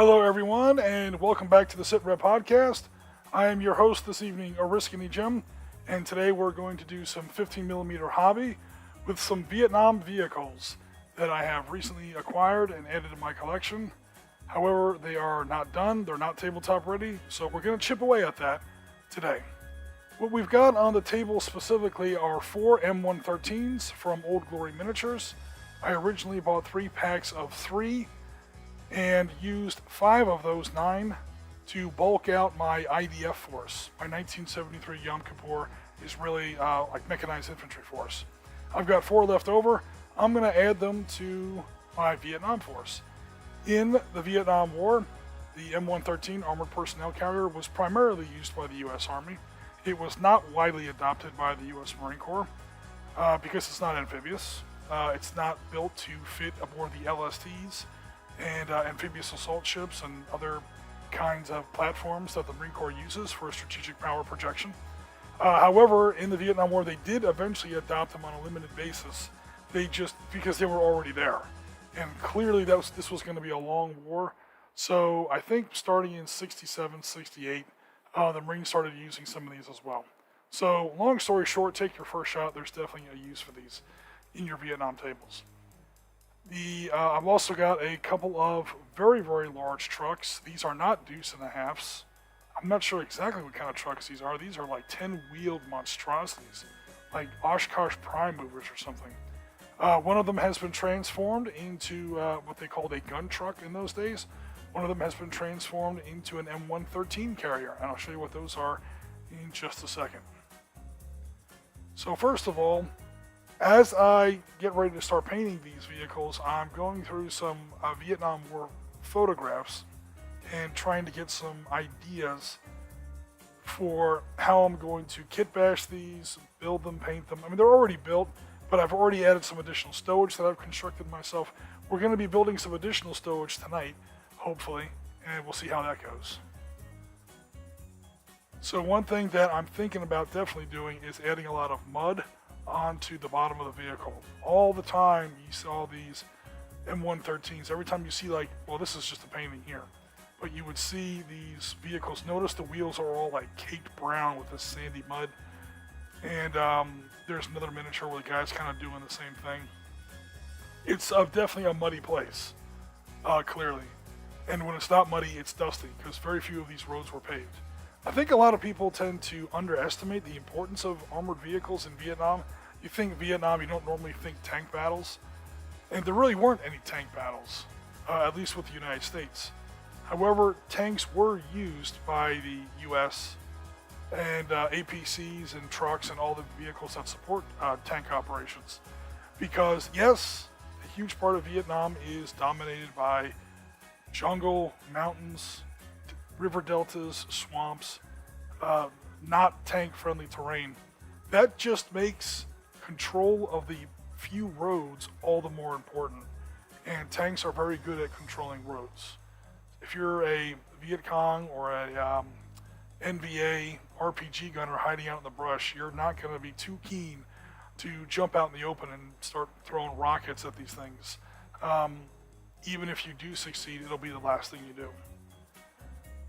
Hello, everyone, and welcome back to the Sit Rep Podcast. I am your host this evening, Oriskany Jim, and today we're going to do some 15mm hobby with some Vietnam vehicles that I have recently acquired and added to my collection. However, they are not done, they're not tabletop ready, so we're going to chip away at that today. What we've got on the table specifically are 4 M113s from Old Glory Miniatures. I originally bought 3 packs of 3 and used 5 of those 9 to bulk out my IDF force. My 1973 Yom Kippur Israeli like mechanized infantry force. I've got 4 left over. I'm going to add them to my Vietnam force. In the Vietnam War, the M113 armored personnel carrier was primarily used by the U.S. Army. It was not widely adopted by the U.S. Marine Corps because it's not amphibious. It's not built to fit aboard the LSTs and amphibious assault ships and other kinds of platforms that the Marine Corps uses for strategic power projection. However, in the Vietnam War, they did eventually adopt them on a limited basis. Because they were already there. And clearly this was going to be a long war. So I think starting in 67, 68, the Marines started using some of these as well. So long story short, take your first shot. There's definitely a use for these in your Vietnam tables. I've also got a couple of very, very large trucks. These are not deuce and a halves. I'm not sure exactly what kind of trucks these are. These are like 10-wheeled monstrosities, like Oshkosh Prime movers or something. One of them has been transformed into what they called a gun truck in those days. One of them has been transformed into an M113 carrier, and I'll show you what those are in just a second. So first of all, as I get ready to start painting these vehicles, I'm going through some Vietnam War photographs and trying to get some ideas for how I'm going to kit bash these, build them, paint them. I mean, they're already built, but I've already added some additional stowage that I've constructed myself. We're going to be building some additional stowage tonight, hopefully, and we'll see how that goes. So one thing that I'm thinking about definitely doing is adding a lot of mud onto the bottom of the vehicle. All the time you saw these M113s, every time you see this is just a painting here, but you would see these vehicles. Notice the wheels are all like caked brown with this sandy mud. And there's another miniature where the guy's kind of doing the same thing. It's definitely a muddy place, clearly. And when it's not muddy, it's dusty, because very few of these roads were paved. I think a lot of people tend to underestimate the importance of armored vehicles in Vietnam. You think Vietnam, you don't normally think tank battles. And there really weren't any tank battles, at least with the United States. However, tanks were used by the U.S., and APCs and trucks and all the vehicles that support tank operations. Because yes, a huge part of Vietnam is dominated by jungle, mountains, river deltas, swamps, not tank-friendly terrain. That just makes control of the few roads all the more important. And tanks are very good at controlling roads. If you're a Viet Cong or a NVA RPG gunner hiding out in the brush, you're not going to be too keen to jump out in the open and start throwing rockets at these things. Even if you do succeed, it'll be the last thing you do.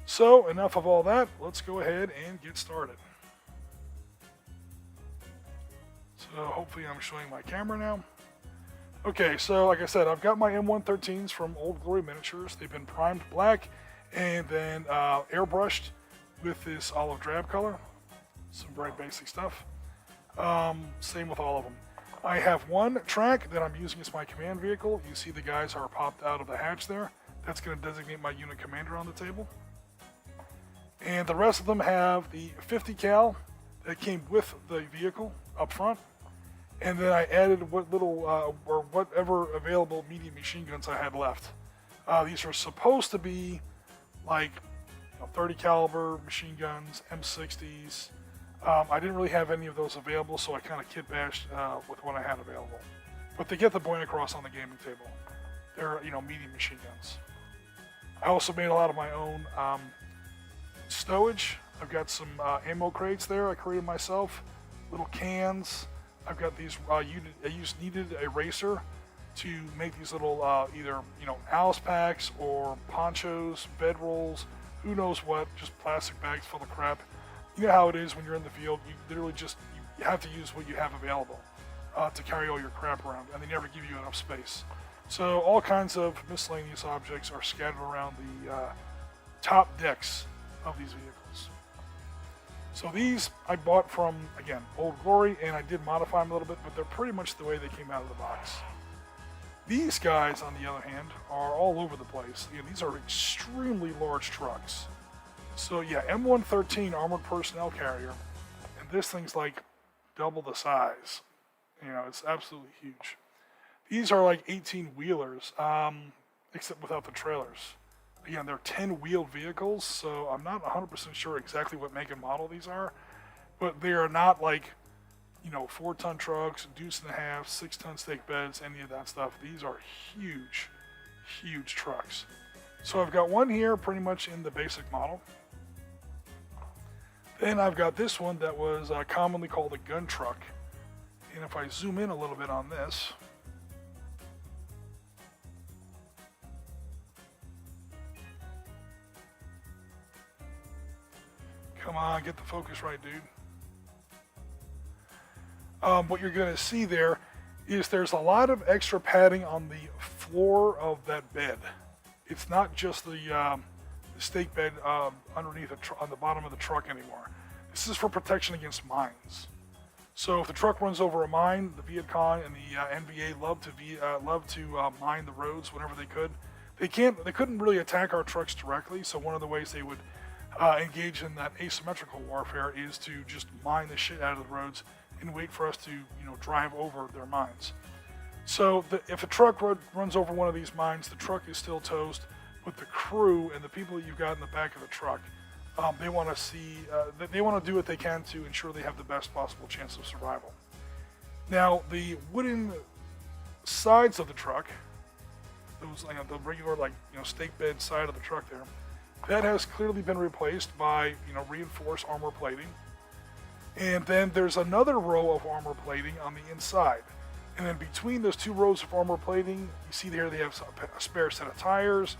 So enough of all that, let's go ahead and get started. So hopefully I'm showing my camera now. Okay, so like I said, I've got my M113s from Old Glory Miniatures. They've been primed black and then airbrushed with this olive drab color. Some very basic stuff. Same with all of them. I have one track that I'm using as my command vehicle. You see the guys are popped out of the hatch there. That's going to designate my unit commander on the table. And the rest of them have the 50 cal that came with the vehicle up front. And then I added whatever available medium machine guns I had left. These are supposed to be like 30 caliber machine guns, M60s. I didn't really have any of those available, so I kind of kit bashed with what I had available. But they get the point across on the gaming table. They're medium machine guns. I also made a lot of my own stowage. I've got some ammo crates there I created myself, little cans. I've got these, I used kneaded eraser to make these little either Alice packs or ponchos, bedrolls, who knows what, just plastic bags full of crap. You know how it is when you're in the field. You literally just you have to use what you have available to carry all your crap around, and they never give you enough space. So all kinds of miscellaneous objects are scattered around the top decks of these vehicles. So these I bought from, again, Old Glory, and I did modify them a little bit, but they're pretty much the way they came out of the box. These guys, on the other hand, are all over the place. These are extremely large trucks. So yeah, M113 armored personnel carrier, and this thing's like double the size. It's absolutely huge. These are like 18-wheelers, except without the trailers. Again, they're 10-wheeled vehicles, so I'm not 100% sure exactly what make and model these are, but they are not like, 4-ton trucks, deuce and a half, 6-ton stake beds, any of that stuff. These are huge, huge trucks. So I've got one here pretty much in the basic model. Then I've got this one that was commonly called a gun truck. And if I zoom in a little bit on this, come on, get the focus right, dude. What you're going to see there is there's a lot of extra padding on the floor of that bed. It's not just the stake bed underneath on the bottom of the truck anymore. This is for protection against mines. So if the truck runs over a mine, the Viet Cong and the NVA love to mine the roads whenever they could. They couldn't really attack our trucks directly, so one of the ways they would engage in that asymmetrical warfare is to just mine the shit out of the roads and wait for us to drive over their mines. So if a truck runs over one of these mines, the truck is still toast, but the crew and the people that you've got in the back of the truck, they want to do what they can to ensure they have the best possible chance of survival. Now, the wooden sides of the truck, those the regular stake bed side of the truck there, that has clearly been replaced by reinforced armor plating. And then there's another row of armor plating on the inside. And then between those two rows of armor plating, you see there they have a spare set of tires,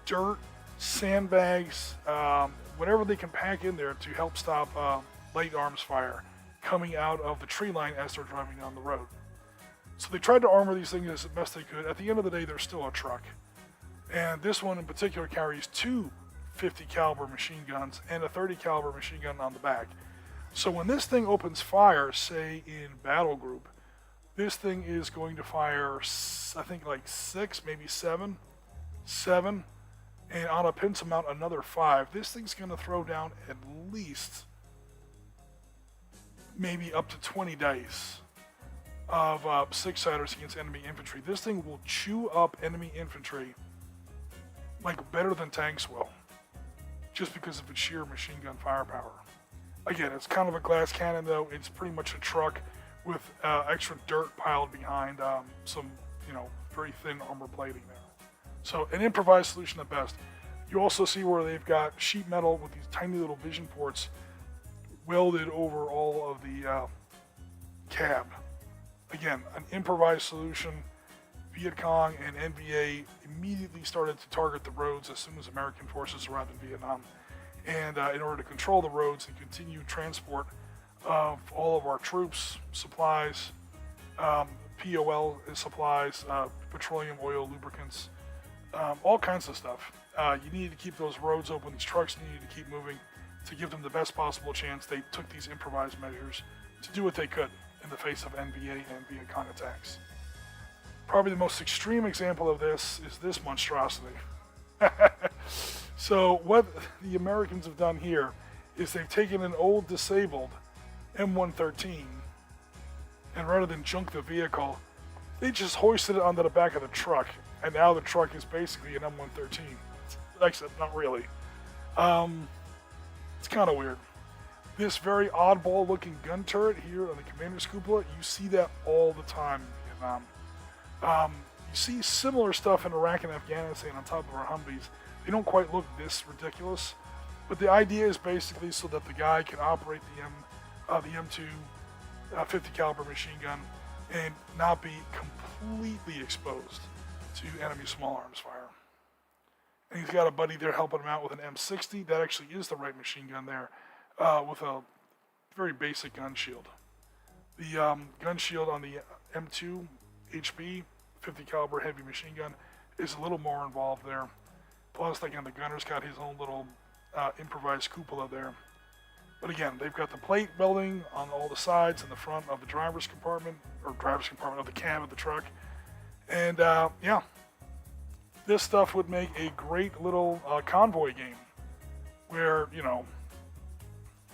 dirt, sandbags, whatever they can pack in there to help stop light arms fire coming out of the tree line as they're driving down the road. So they tried to armor these things as best they could. At the end of the day, they're still a truck. And this one in particular carries two 50 caliber machine guns and a 30 caliber machine gun on the back. So when this thing opens fire, say in battle group, this thing is going to fire, I think like 6, maybe 7, and on a pincer mount another 5. This thing's going to throw down at least maybe up to 20 dice of 6-siders against enemy infantry. This thing will chew up enemy infantry like better than tanks will, just because of its sheer machine gun firepower. Again, it's kind of a glass cannon though. It's pretty much a truck with extra dirt piled behind some, very thin armor plating there. So an improvised solution at best. You also see where they've got sheet metal with these tiny little vision ports welded over all of the cab. Again, an improvised solution. Viet Cong and NVA immediately started to target the roads as soon as American forces arrived in Vietnam. And in order to control the roads and continue transport of all of our troops, supplies, POL supplies, petroleum, oil, lubricants, all kinds of stuff. You needed to keep those roads open. These trucks needed to keep moving to give them the best possible chance. They took these improvised measures to do what they could in the face of NVA and Viet Cong attacks. Probably the most extreme example of this is this monstrosity. So what the Americans have done here is they've taken an old disabled M113 and rather than junk the vehicle, they just hoisted it onto the back of the truck, and now the truck is basically an M113. Except not really. It's kind of weird. This very oddball looking gun turret here on the commander's cupola, you see that all the time in Vietnam. You see similar stuff in Iraq and Afghanistan on top of our Humvees. They don't quite look this ridiculous, but the idea is basically so that the guy can operate the M2 50 caliber machine gun and not be completely exposed to enemy small arms fire. And he's got a buddy there helping him out with an M60. That actually is the right machine gun there, with a very basic gun shield. The gun shield on the M2 HB 50 caliber heavy machine gun is a little more involved there. Plus, again, the gunner's got his own little improvised cupola there. But again, they've got the plate welding on all the sides and the front of the driver's compartment of the cab of the truck. And yeah, this stuff would make a great little convoy game where, you know,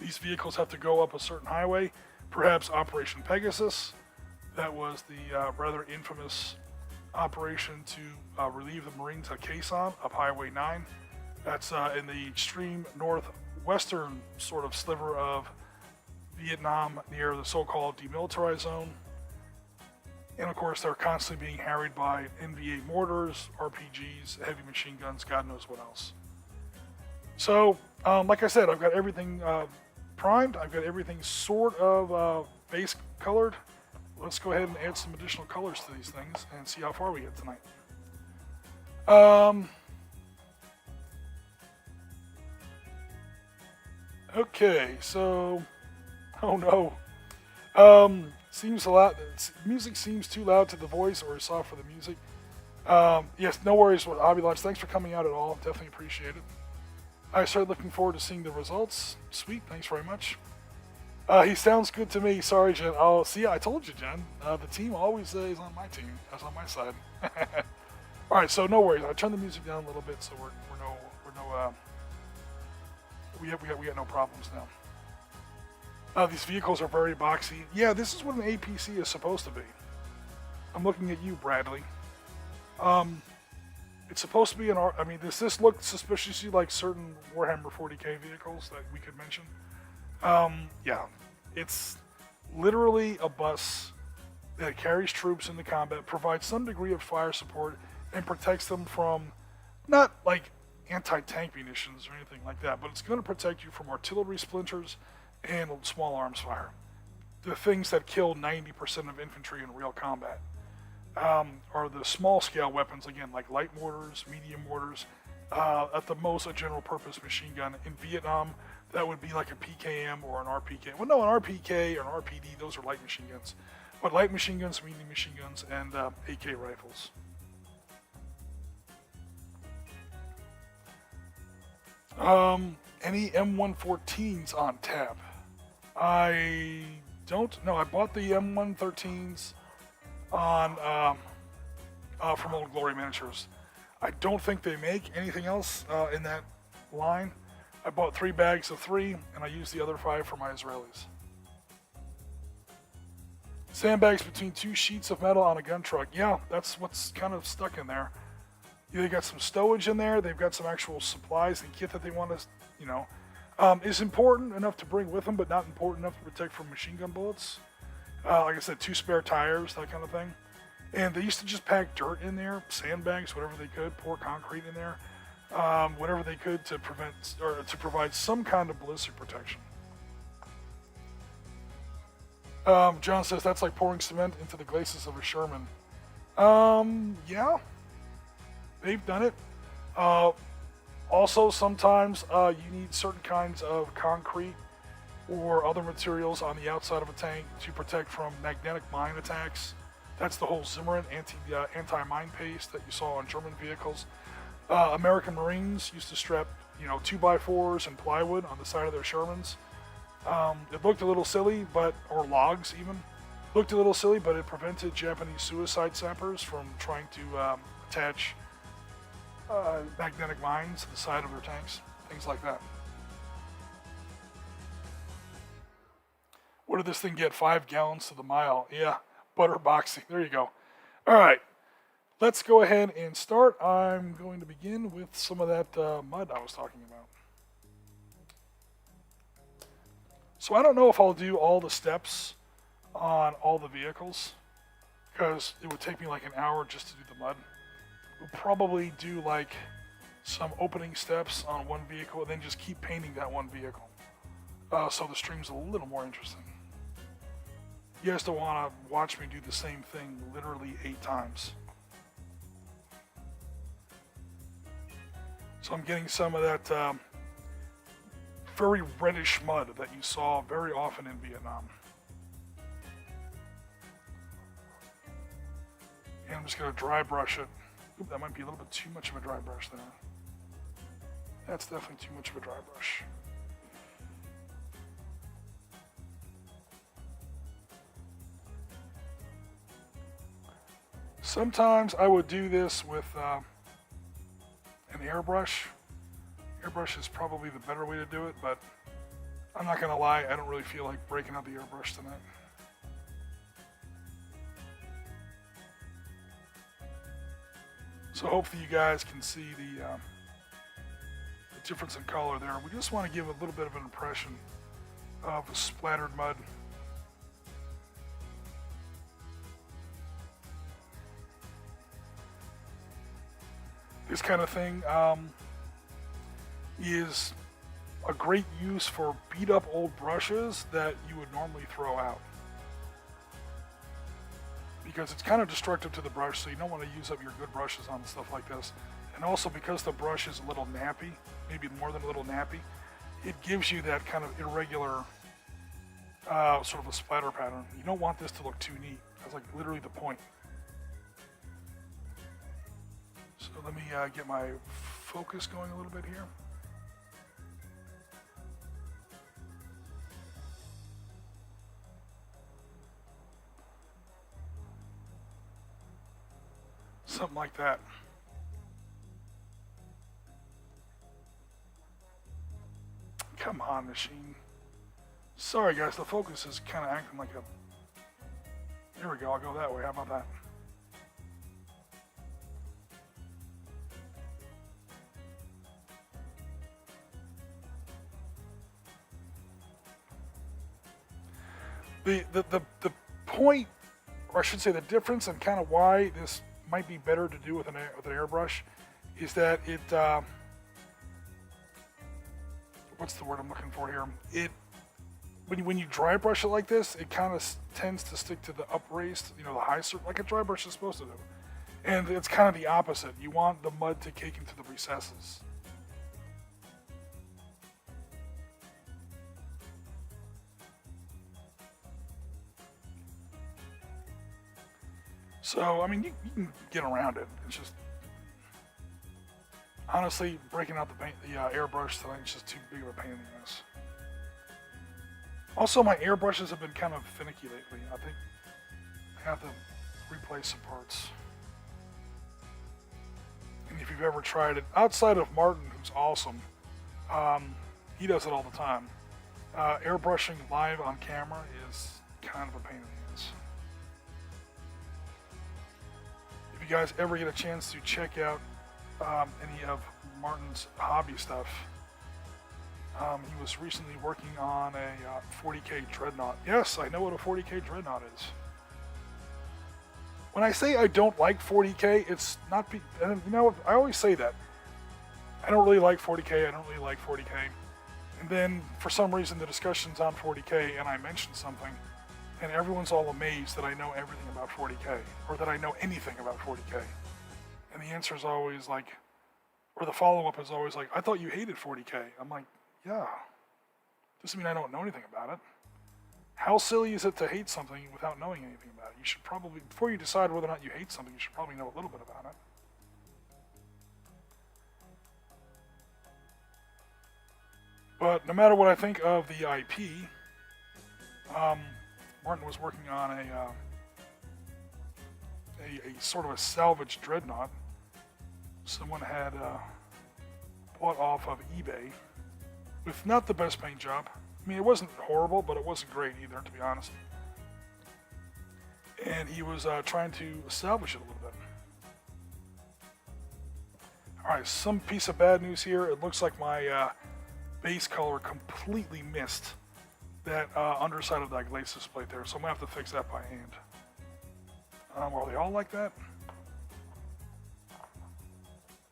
these vehicles have to go up a certain highway, perhaps Operation Pegasus. That was the rather infamous operation to relieve the Marines at Quezon up Highway 9. That's in the extreme northwestern sort of sliver of Vietnam near the so-called demilitarized zone. And of course, they're constantly being harried by NVA mortars, RPGs, heavy machine guns, God knows what else. So, like I said, I've got everything primed. I've got everything sort of base colored. Let's go ahead and add some additional colors to these things and see how far we get tonight. Okay, so, oh no. Seems a lot. Music seems too loud to the voice or soft for the music. Yes, no worries with Hobby Launch. Thanks for coming out at all. Definitely appreciate it. I started looking forward to seeing the results. Sweet, thanks very much. He sounds good to me. Sorry, Jen. Oh, see, I told you, Jen. The team always is on my team. That's on my side. All right, so no worries. I turned the music down a little bit, so we got no problems now. These vehicles are very boxy. Yeah, this is what an APC is supposed to be. I'm looking at you, Bradley. It's supposed to be an I mean, does this look suspiciously like certain Warhammer 40k vehicles that we could mention? Yeah, it's literally a bus that carries troops into combat, provides some degree of fire support, and protects them from not like anti-tank munitions or anything like that, but it's going to protect you from artillery splinters and small arms fire. The things that kill 90% of infantry in real combat are the small scale weapons, again, like light mortars, medium mortars, at the most a general purpose machine gun. In Vietnam, that would be like a PKM or an RPK. Well, no, an RPK or an RPD, those are light machine guns. But light machine guns, medium machine guns, and AK rifles. Any M114s on tap? I don't know. I bought the M113s on from Old Glory Miniatures. I don't think they make anything else in that line. I bought 3 bags of 3, and I used the other 5 for my Israelis. Sandbags between 2 sheets of metal on a gun truck. Yeah, that's what's kind of stuck in there. They got some stowage in there. They've got some actual supplies and kit that they want to, you know, is important enough to bring with them, but not important enough to protect from machine gun bullets. Like I said, 2 spare tires, that kind of thing. And they used to just pack dirt in there, sandbags, whatever they could, pour concrete in there, whatever they could to prevent or to provide some kind of ballistic protection. John says that's like pouring cement into the glacis of a Sherman. Yeah, they've done it. Also, sometimes you need certain kinds of concrete or other materials on the outside of a tank to protect from magnetic mine attacks. That's the whole Zimmerin anti-mine paste that you saw on German vehicles. American Marines used to strap, 2x4s and plywood on the side of their Shermans. It looked a little silly, or logs even. Looked a little silly, but it prevented Japanese suicide sappers from trying to attach magnetic mines to the side of their tanks, things like that. What did this thing get? 5 gallons to the mile. Yeah, butter boxing. There you go. All right, let's go ahead and start. I'm going to begin with some of that mud I was talking about. So I don't know if I'll do all the steps on all the vehicles, because it would take me like an hour just to do the mud. We'll probably do like some opening steps on one vehicle and then just keep painting that one vehicle. So the stream's a little more interesting. You guys don't want to watch me do the same thing literally 8 times. So I'm getting some of that very reddish mud that you saw very often in Vietnam. And I'm just going to dry brush it. Oop, that might be a little bit too much of a dry brush there. That's definitely too much of a dry brush. Sometimes I would do this with an airbrush. Airbrush is probably the better way to do it, but I'm not gonna lie, I don't really feel like breaking out the airbrush tonight. So hopefully you guys can see the difference in color there. We just want to give a little bit of an impression of the splattered mud. This kind of thing is a great use for beat up old brushes that you would normally throw out. Because it's kind of destructive to the brush, so you don't want to use up your good brushes on stuff like this. And also because the brush is a little nappy, maybe more than a little nappy, it gives you that kind of irregular sort of a splatter pattern. You don't want this to look too neat. That's like literally the point. So let me get my focus going a little bit here. Something like that. Come on, machine. Sorry guys, the focus is kind of acting like a... Here we go, I'll go that way. How about that? The point, or I should say the difference and kind of why this might be better to do with an airbrush is that it, what's the word I'm looking for here? It, when you dry brush it like this, it kind of tends to stick to the upraised, the high, like a dry brush is supposed to do. And it's kind of the opposite. You want the mud to cake into the recesses. So, I mean, you can get around it. It's just, honestly, breaking out the airbrush tonight is just too big of a pain in the ass. Also, my airbrushes have been kind of finicky lately. I think I have to replace some parts. And if you've ever tried it, outside of Martin, who's awesome, he does it all the time. Airbrushing live on camera is kind of a pain in the ass. If you guys ever get a chance to check out any of Martin's hobby stuff, he was recently working on a 40K Dreadnought. Yes, I know what a 40K Dreadnought is. When I say I don't like 40K, it's not... And I always say that. I don't really like 40K, I don't really like 40K. And then, for some reason, the discussion's on 40K, and I mention something, and everyone's all amazed that I know everything about 40K, or that I know anything about 40K. And the answer is always like, or the follow-up is always like, I thought you hated 40K. I'm like, yeah. Doesn't mean I don't know anything about it. How silly is it to hate something without knowing anything about it? You should probably, before you decide whether or not you hate something, you should probably know a little bit about it. But no matter what I think of the IP, Martin was working on a sort of a salvage dreadnought. Someone had bought off of eBay with not the best paint job. I mean, it wasn't horrible, but it wasn't great either, to be honest. And he was trying to salvage it a little bit. Alright, some piece of bad news here. It looks like my base color completely missed that underside of that glacis plate there, so I'm going to have to fix that by hand. Are they all like that?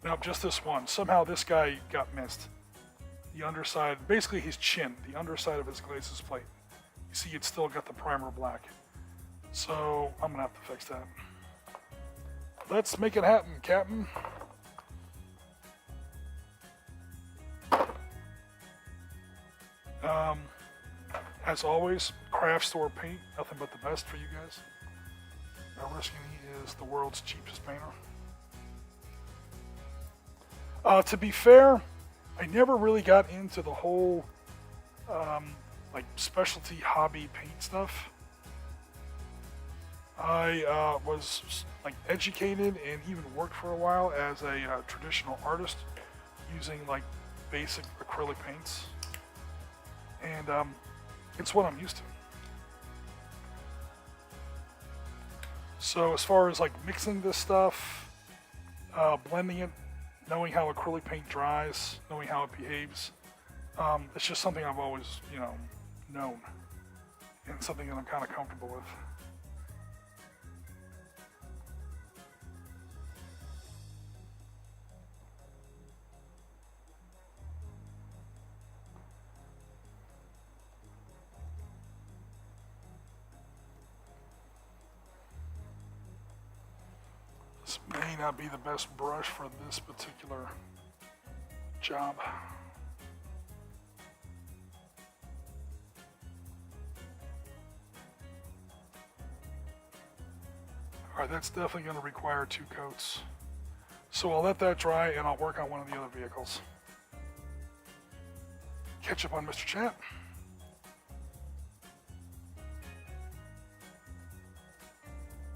Nope, just this one. Somehow this guy got missed. The underside, basically his chin, the underside of his glacis plate. You see it's still got the primer black. So I'm gonna have to fix that. Let's make it happen, Captain. As always, craft store paint, nothing but the best for you guys. Oriskany is the world's cheapest painter. To be fair, I never really got into the whole like specialty hobby paint stuff. I was like educated and even worked for a while as a traditional artist using like basic acrylic paints, and it's what I'm used to. So as far as like mixing this stuff, blending it, knowing how acrylic paint dries, knowing how it behaves, it's just something I've always, known, and something that I'm kind of comfortable with. This may not be the best brush for this particular job. Alright, that's definitely going to require 2 coats. So I'll let that dry and I'll work on one of the other vehicles. Catch up on Mr. Chat.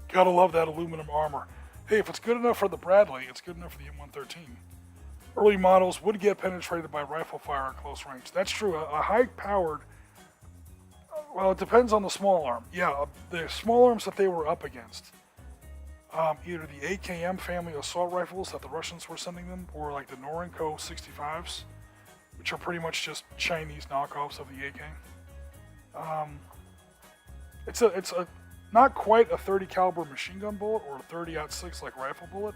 Gotta love that aluminum armor. Hey, if it's good enough for the Bradley, it's good enough for the M113. Early models would get penetrated by rifle fire at close range. That's true. A high-powered, well, it depends on the small arm. Yeah, the small arms that they were up against, either the AKM family assault rifles that the Russians were sending them, or like the Norinco 65s, which are pretty much just Chinese knockoffs of the AK. It's a not quite a 30 caliber machine gun bullet or a 30-06 like rifle bullet.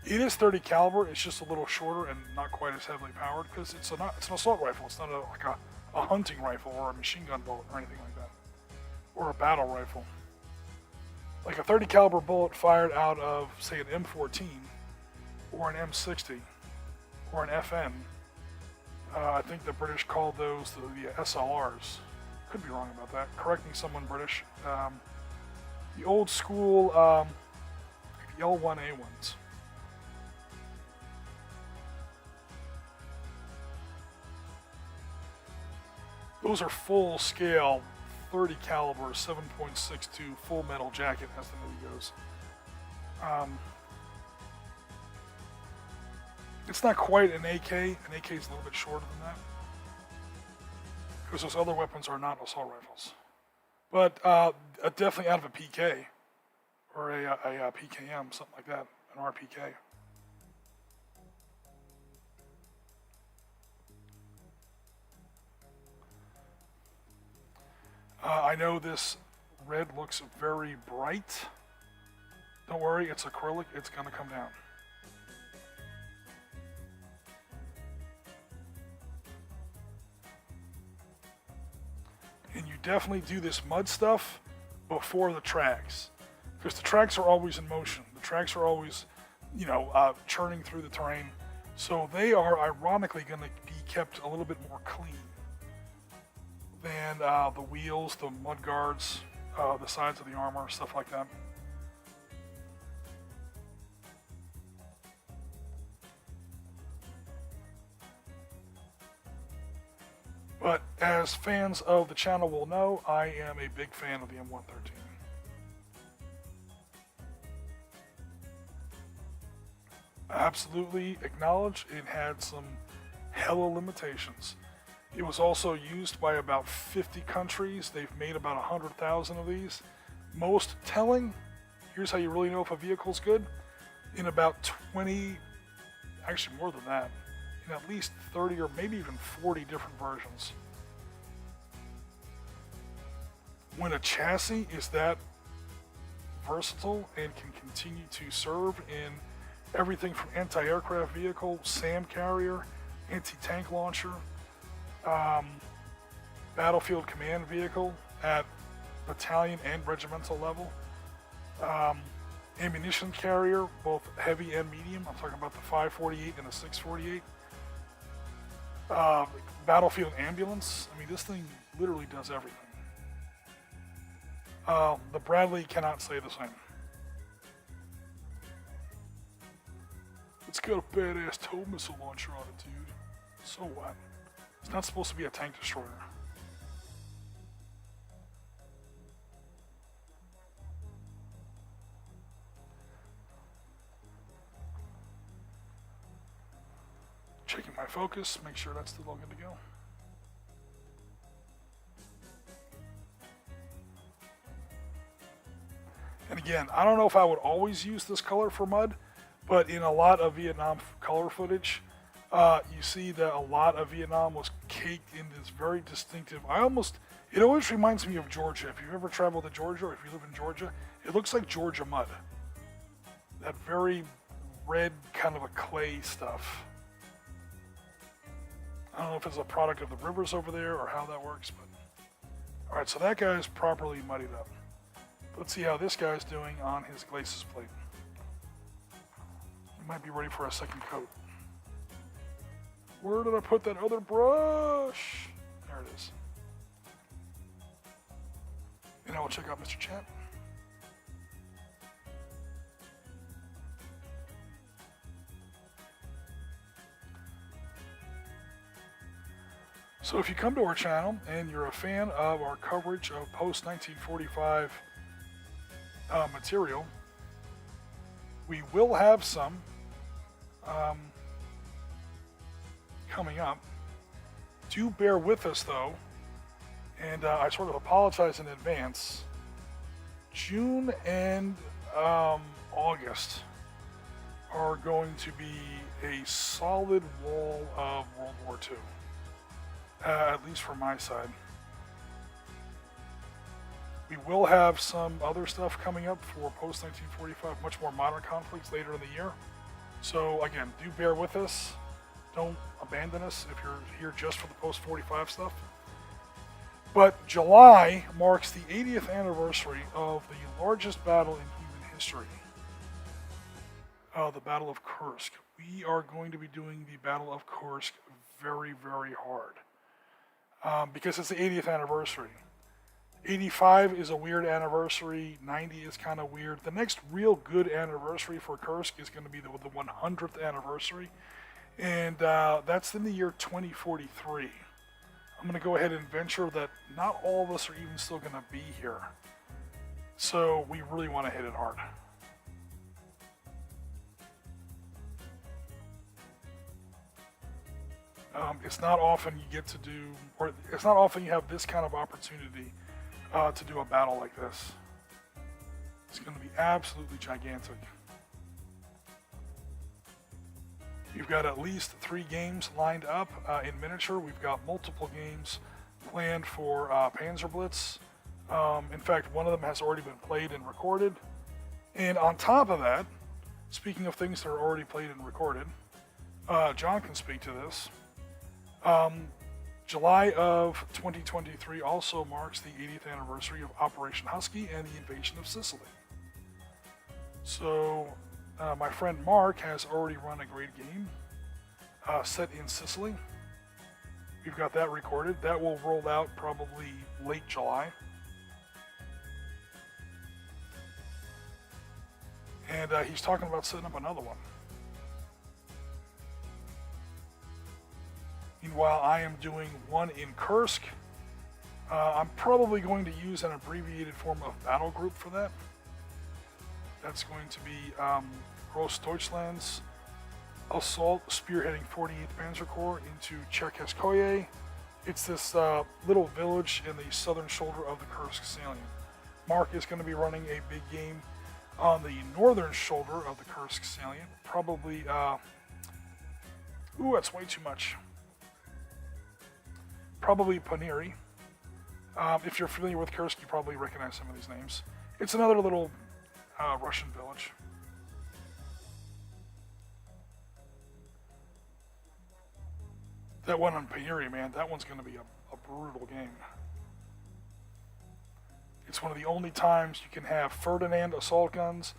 It is 30 caliber. It's just a little shorter and not quite as heavily powered because it's an assault rifle. It's not like a hunting rifle or a machine gun bullet or anything like that, or a battle rifle. Like a 30 caliber bullet fired out of, say, an M14 or an M60 or an FN. I think the British called those the SLRs. Could be wrong about that. Correct me, someone British. The old school the L1A ones. Those are full scale 30 caliber 7.62 full metal jacket as the movie goes. It's not quite an AK. An AK is a little bit shorter than that because those other weapons are not assault rifles. But definitely out of a PK or a PKM, something like that, an RPK. I know this red looks very bright. Don't worry, it's acrylic, it's gonna come down. And you definitely do this mud stuff before the tracks, because the tracks are always in motion. The tracks are always, churning through the terrain. So they are ironically going to be kept a little bit more clean than the wheels, the mud guards, the sides of the armor, stuff like that. But as fans of the channel will know, I am a big fan of the M113. Absolutely acknowledge it had some hella limitations. It was also used by about 50 countries. They've made about 100,000 of these. Most telling, here's how you really know if a vehicle's good. In about 20, actually more than that, in at least 30 or maybe even 40 different versions. When a chassis is that versatile and can continue to serve in everything from anti-aircraft vehicle, SAM carrier, anti-tank launcher, battlefield command vehicle at battalion and regimental level. Ammunition carrier, both heavy and medium. I'm talking about the 548 and the 648. Battlefield ambulance. I mean, this thing literally does everything. The Bradley cannot say the same. It's got a badass tow missile launcher on it, dude. So what? It's not supposed to be a tank destroyer. Checking my focus, make sure that's still all good to go. And again, I don't know if I would always use this color for mud, but in a lot of Vietnam color footage, you see that a lot of Vietnam was caked in this very distinctive, it always reminds me of Georgia. If you've ever traveled to Georgia, or if you live in Georgia, it looks like Georgia mud. That very red kind of a clay stuff. I don't know if it's a product of the rivers over there or how that works, but... Alright, so that guy's properly muddied up. Let's see how this guy's doing on his glacis plate. He might be ready for a second coat. Where did I put that other brush? There it is. And I will check out Mr. Chat. So if you come to our channel and you're a fan of our coverage of post-1945 material, we will have some coming up. Do bear with us though, and I sort of apologize in advance. June and August are going to be a solid wall of World War II. At least from my side. We will have some other stuff coming up for post-1945, much more modern conflicts later in the year. So again, do bear with us. Don't abandon us if you're here just for the post-45 stuff. But July marks the 80th anniversary of the largest battle in human history. The Battle of Kursk. We are going to be doing the Battle of Kursk very, very hard. Because it's the 80th anniversary. 85 is a weird anniversary, 90 is kind of weird. The next real good anniversary for Kursk is going to be the 100th anniversary, and that's in the year 2043. I'm going to go ahead and venture that not all of us are even still going to be here. So we really want to hit it hard. It's not often you get to do, or it's not often you have this kind of opportunity to do a battle like this. It's going to be absolutely gigantic. You've got at least 3 games lined up in miniature. We've got multiple games planned for Panzer Blitz. In fact, one of them has already been played and recorded. And on top of that, speaking of things that are already played and recorded, John can speak to this. July of 2023 also marks the 80th anniversary of Operation Husky and the invasion of Sicily. So, my friend Mark has already run a great game set in Sicily. We've got that recorded. That will roll out probably late July. And he's talking about setting up another one. Meanwhile, I am doing one in Kursk. I'm probably going to use an abbreviated form of battle group for that. That's going to be Großdeutschland's assault spearheading 48th Panzer Corps into Cherkasskoye. It's this little village in the southern shoulder of the Kursk salient. Mark is going to be running a big game on the northern shoulder of the Kursk salient. Probably, ooh, that's way too much. Probably Paniri. If you're familiar with Kursk, you probably recognize some of these names. It's another little Russian village. That one on Paniri, man, that one's going to be a brutal game. It's one of the only times you can have Ferdinand assault guns,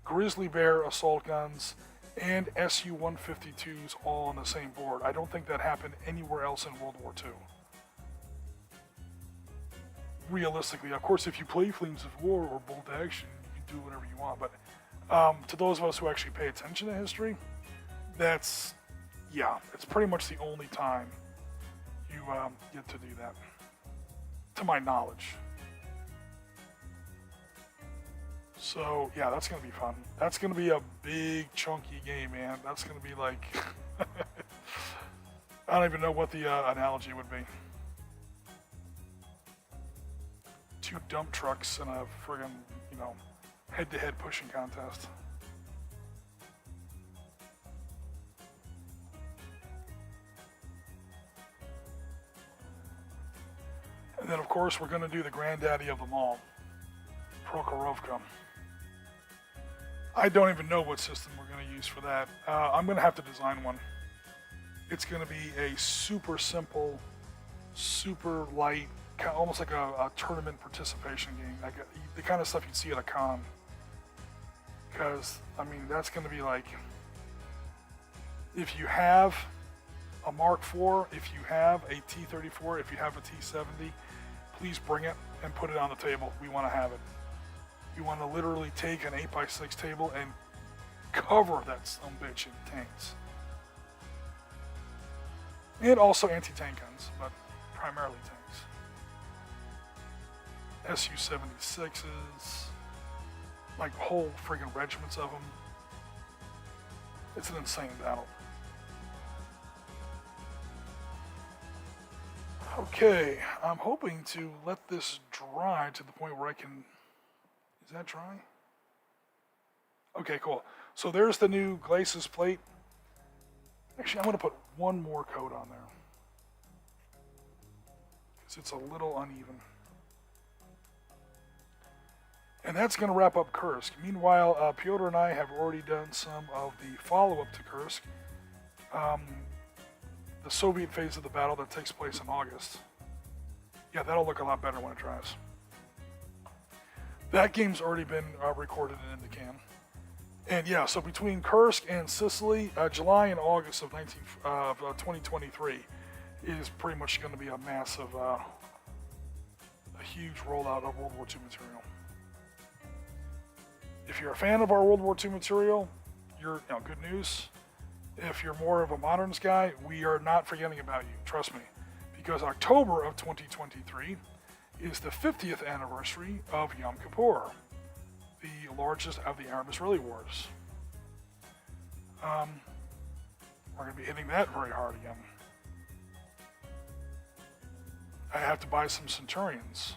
Grizzly Bear assault guns, and Su-152s all on the same board. I don't think that happened anywhere else in World War II. Realistically, of course, if you play Flames of War or Bolt Action, you can do whatever you want. But to those of us who actually pay attention to history, it's pretty much the only time you get to do that, to my knowledge. So yeah, that's gonna be fun. That's gonna be a big chunky game, man. That's gonna be like, I don't even know what the analogy would be. 2 dump trucks in a friggin', head-to-head pushing contest. And then of course we're gonna do the granddaddy of them all, Prokhorovka. I don't even know what system we're going to use for that. I'm going to have to design one. It's going to be a super simple, super light, almost like a tournament participation game, like the kind of stuff you'd see at a con. Because, I mean, that's going to be like, if you have a Mark IV, if you have a T-34, if you have a T-70, please bring it and put it on the table. We want to have it. You want to literally take an 8x6 table and cover that sumbitch in tanks. And also anti-tank guns, but primarily tanks. Su-76s, like whole friggin' regiments of them. It's an insane battle. Okay, I'm hoping to let this dry to the point where I can... Is that dry? Okay, cool. So there's the new glacis plate. Actually, I'm going to put one more coat on there, because it's a little uneven. And that's going to wrap up Kursk. Meanwhile, Pyotr and I have already done some of the follow-up to Kursk. The Soviet phase of the battle that takes place in August. Yeah, that'll look a lot better when it dries. That game's already been recorded and in the can. And yeah, so between Kursk and Sicily, July and August of 2023 is pretty much going to be a massive, a huge rollout of World War II material. If you're a fan of our World War II material, you're good news. If you're more of a moderns guy, we are not forgetting about you, trust me. Because October of 2023 is the 50th anniversary of Yom Kippur, the largest of the Arab-Israeli wars. We're going to be hitting that very hard again. I have to buy some Centurions,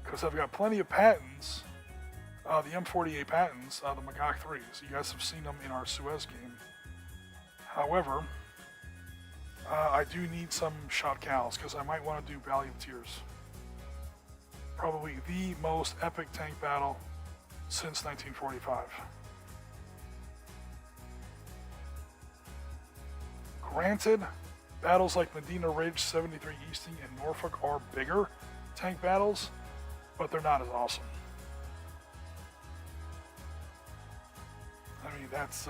because I've got plenty of Pattons, the M48 Pattons, the Magach 3s. You guys have seen them in our Suez game. However, I do need some shot cows, because I might want to do Valley of Tears. Probably the most epic tank battle since 1945. Granted, battles like Medina Ridge, 73 Easting, and Norfolk are bigger tank battles, but they're not as awesome. I mean, that's,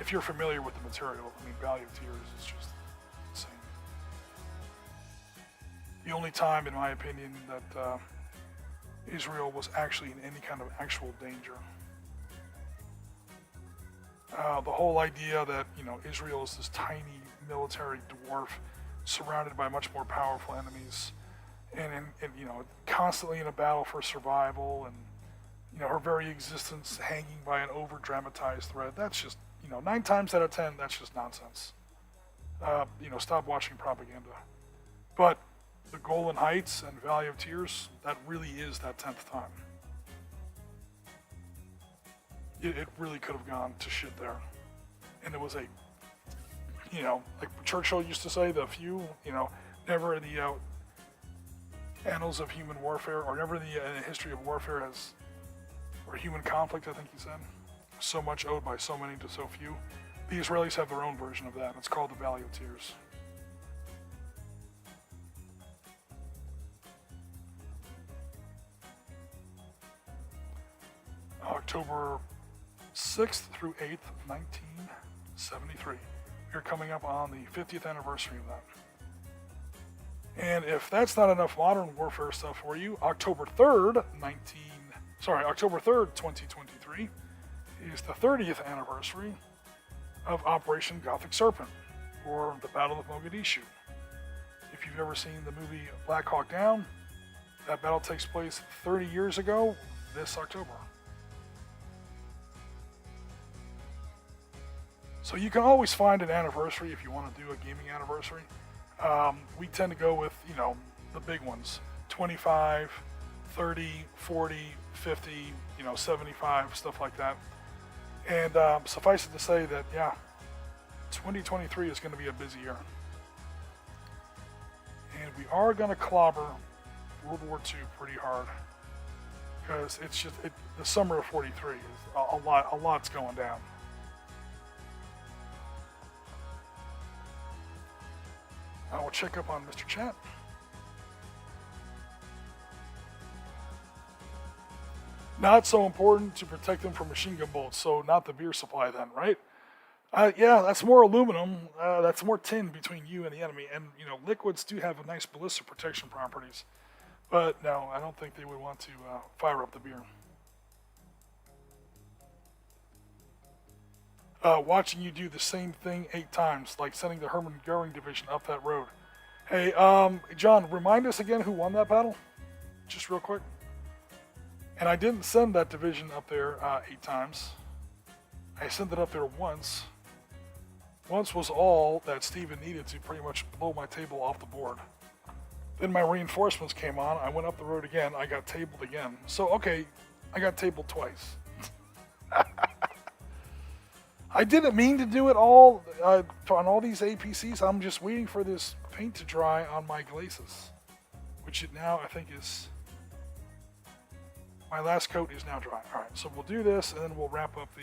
if you're familiar with the material, I mean, Valley of Tears is just insane. The only time, in my opinion, that Israel was actually in any kind of actual danger. The whole idea that, Israel is this tiny military dwarf surrounded by much more powerful enemies and constantly in a battle for survival and, her very existence hanging by an over-dramatized thread. That's just, 9 times out of 10, that's just nonsense. Stop watching propaganda. But the Golan Heights and Valley of Tears, that really is that 10th time. It really could have gone to shit there. And it was a, like Churchill used to say, the few, never in the annals of human warfare, or never in the history of warfare or human conflict, I think he said, so much owed by so many to so few. The Israelis have their own version of that. It's called the Valley of Tears. October 6th through 8th, 1973. We're coming up on the 50th anniversary of that. And if that's not enough Modern Warfare stuff for you, October 3rd, 2023 is the 30th anniversary of Operation Gothic Serpent, or the Battle of Mogadishu. If you've ever seen the movie Black Hawk Down, that battle takes place 30 years ago this October. So you can always find an anniversary if you want to do a gaming anniversary. We tend to go with, the big ones, 25, 30, 40, 50, 75, stuff like that. And suffice it to say that, 2023 is going to be a busy year. And we are going to clobber World War II pretty hard. Because it's just, the summer of 43 is a lot's going down. I will check up on Mr. Chat. Not so important to protect them from machine gun bullets, so not the beer supply then, right? That's more aluminum. That's more tin between you and the enemy. And, liquids do have a nice ballistic protection properties. But no, I don't think they would want to fire up the beer. Watching you do the same thing 8 times, like sending the Hermann Goering division up that road. Hey, John, remind us again who won that battle? Just real quick. And I didn't send that division up there 8 times. I sent it up there once. Once was all that Steven needed to pretty much blow my table off the board. Then my reinforcements came on. I went up the road again. I got tabled again. So, okay, I got tabled twice. I didn't mean to do it all on all these APCs. I'm just waiting for this paint to dry on my glacis, which it now I think is, my last coat is now dry. All right, so we'll do this and then we'll wrap up the,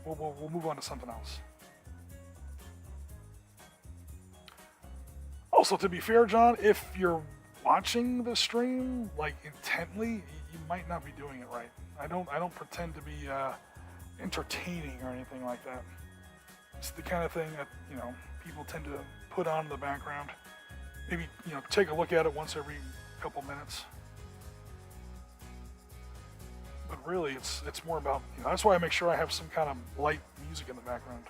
we'll move on to something else. Also, to be fair, John, if you're watching the stream like intently, you might not be doing it right. I don't pretend to be entertaining or anything like that. It's the kind of thing that people tend to put on in the background. Maybe take a look at it once every couple minutes. But really, it's more about that's why I make sure I have some kind of light music in the background.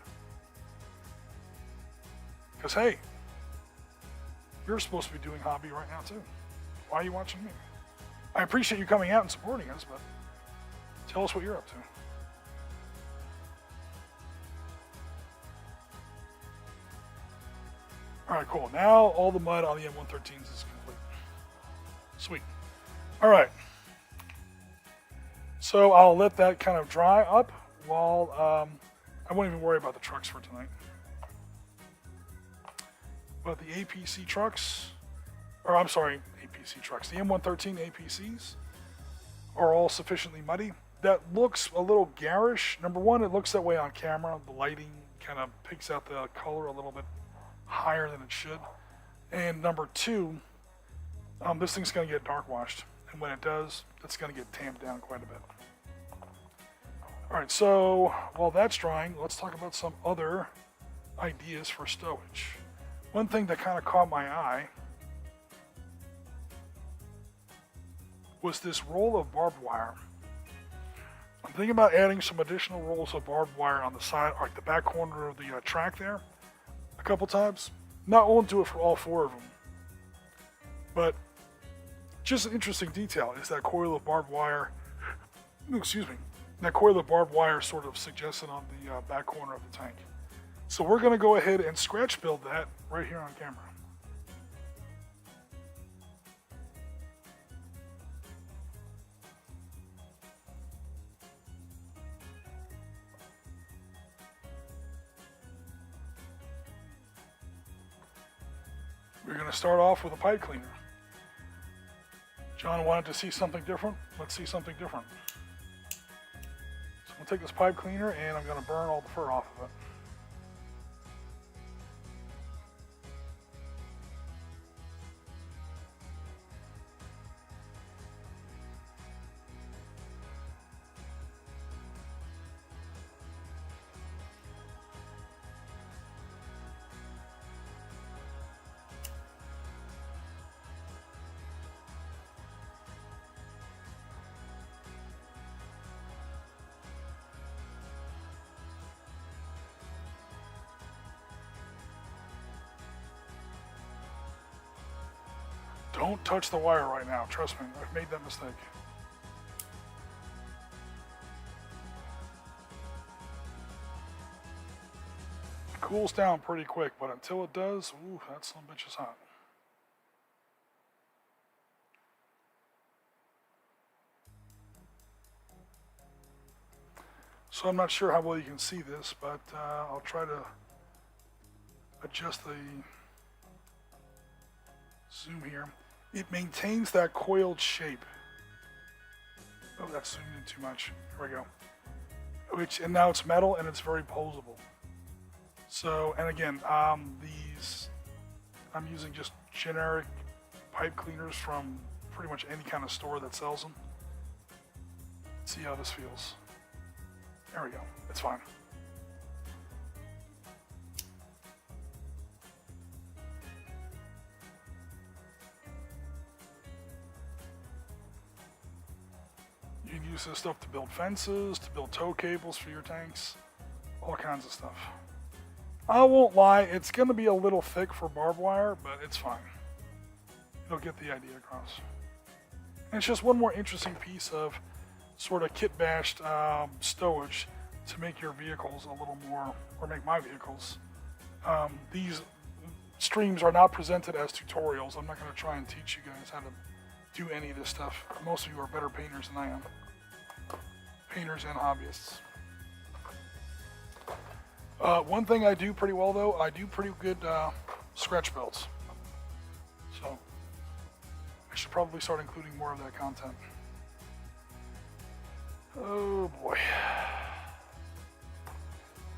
Because hey, you're supposed to be doing hobby right now too. Why are you watching me? I appreciate you coming out and supporting us, but tell us what you're up to. All right, cool. Now all the mud on the M113s is complete. Sweet. All right. So I'll let that kind of dry up while I won't even worry about the trucks for tonight. But the APC trucks, or I'm sorry, APC trucks, the M113 APCs are all sufficiently muddy. That looks a little garish. Number one, it looks that way on camera. The lighting kind of picks out the color a little bit higher than it should. And number two, this thing's going to get dark washed. And when it does, it's going to get tamped down quite a bit. All right, so while that's drying, let's talk about some other ideas for stowage. One thing that kind of caught my eye was this roll of barbed wire. I'm thinking about adding some additional rolls of barbed wire on the side, like the back corner of the track there, a couple times. Not willing to do it for all 4 of them, but just an interesting detail is that coil of barbed wire, that coil of barbed wire sort of suggested on the back corner of the tank. So we're going to go ahead and scratch build that right here on camera. We're going to start off with a pipe cleaner. John wanted to see something different. Let's see something different. So we'll take this pipe cleaner and I'm going to burn all the fur off of it. Don't touch the wire right now. Trust me, I've made that mistake. It cools down pretty quick, but until it does, ooh, that son of a bitch is hot. So I'm not sure how well you can see this, but I'll try to adjust the zoom here. It maintains that coiled shape. Oh, that's zoomed in too much. Here we go. And now it's metal and it's very posable. So, and again, I'm using just generic pipe cleaners from pretty much any kind of store that sells them. Let's see how this feels. There we go. It's fine. You can use this stuff to build fences, to build tow cables for your tanks, all kinds of stuff. I won't lie, it's going to be a little thick for barbed wire, but it's fine. It'll get the idea across. And it's just one more interesting piece of sort of kit-bashed stowage to make your vehicles a little more, or make my vehicles. These streams are not presented as tutorials. I'm not going to try and teach you guys how to do any of this stuff. Most of you are better painters than I am. Painters and hobbyists. One thing I do pretty well though, I do pretty good scratch builds. So I should probably start including more of that content. Oh boy.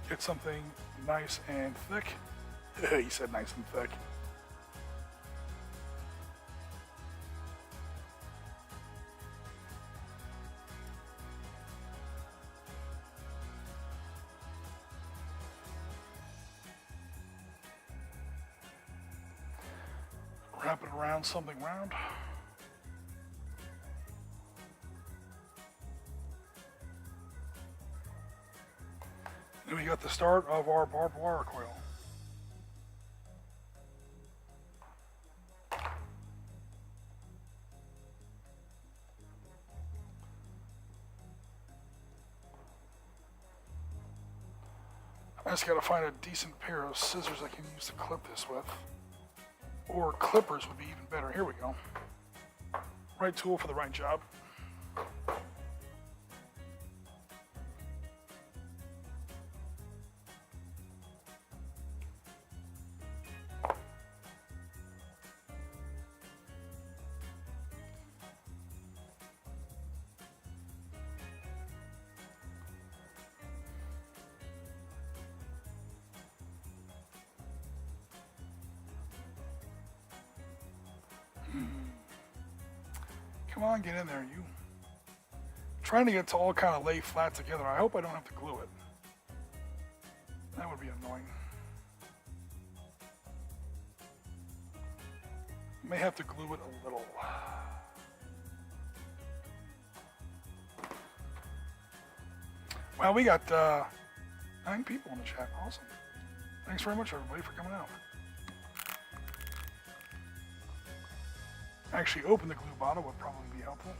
Get something nice and thick. He said nice and thick. Wrap it around something round. And we got the start of our barbed wire coil. I just gotta find a decent pair of scissors I can use to clip this with. Or clippers would be even better. Here we go. Right tool for the right job. Come on, get in there, you. Trying to get to all kind of lay flat together. I hope I don't have to glue it. That would be annoying. May have to glue it a little. Well, we got 9 people in the chat. Awesome. Thanks very much, everybody, for coming out. Actually, open the glue bottle would probably be helpful.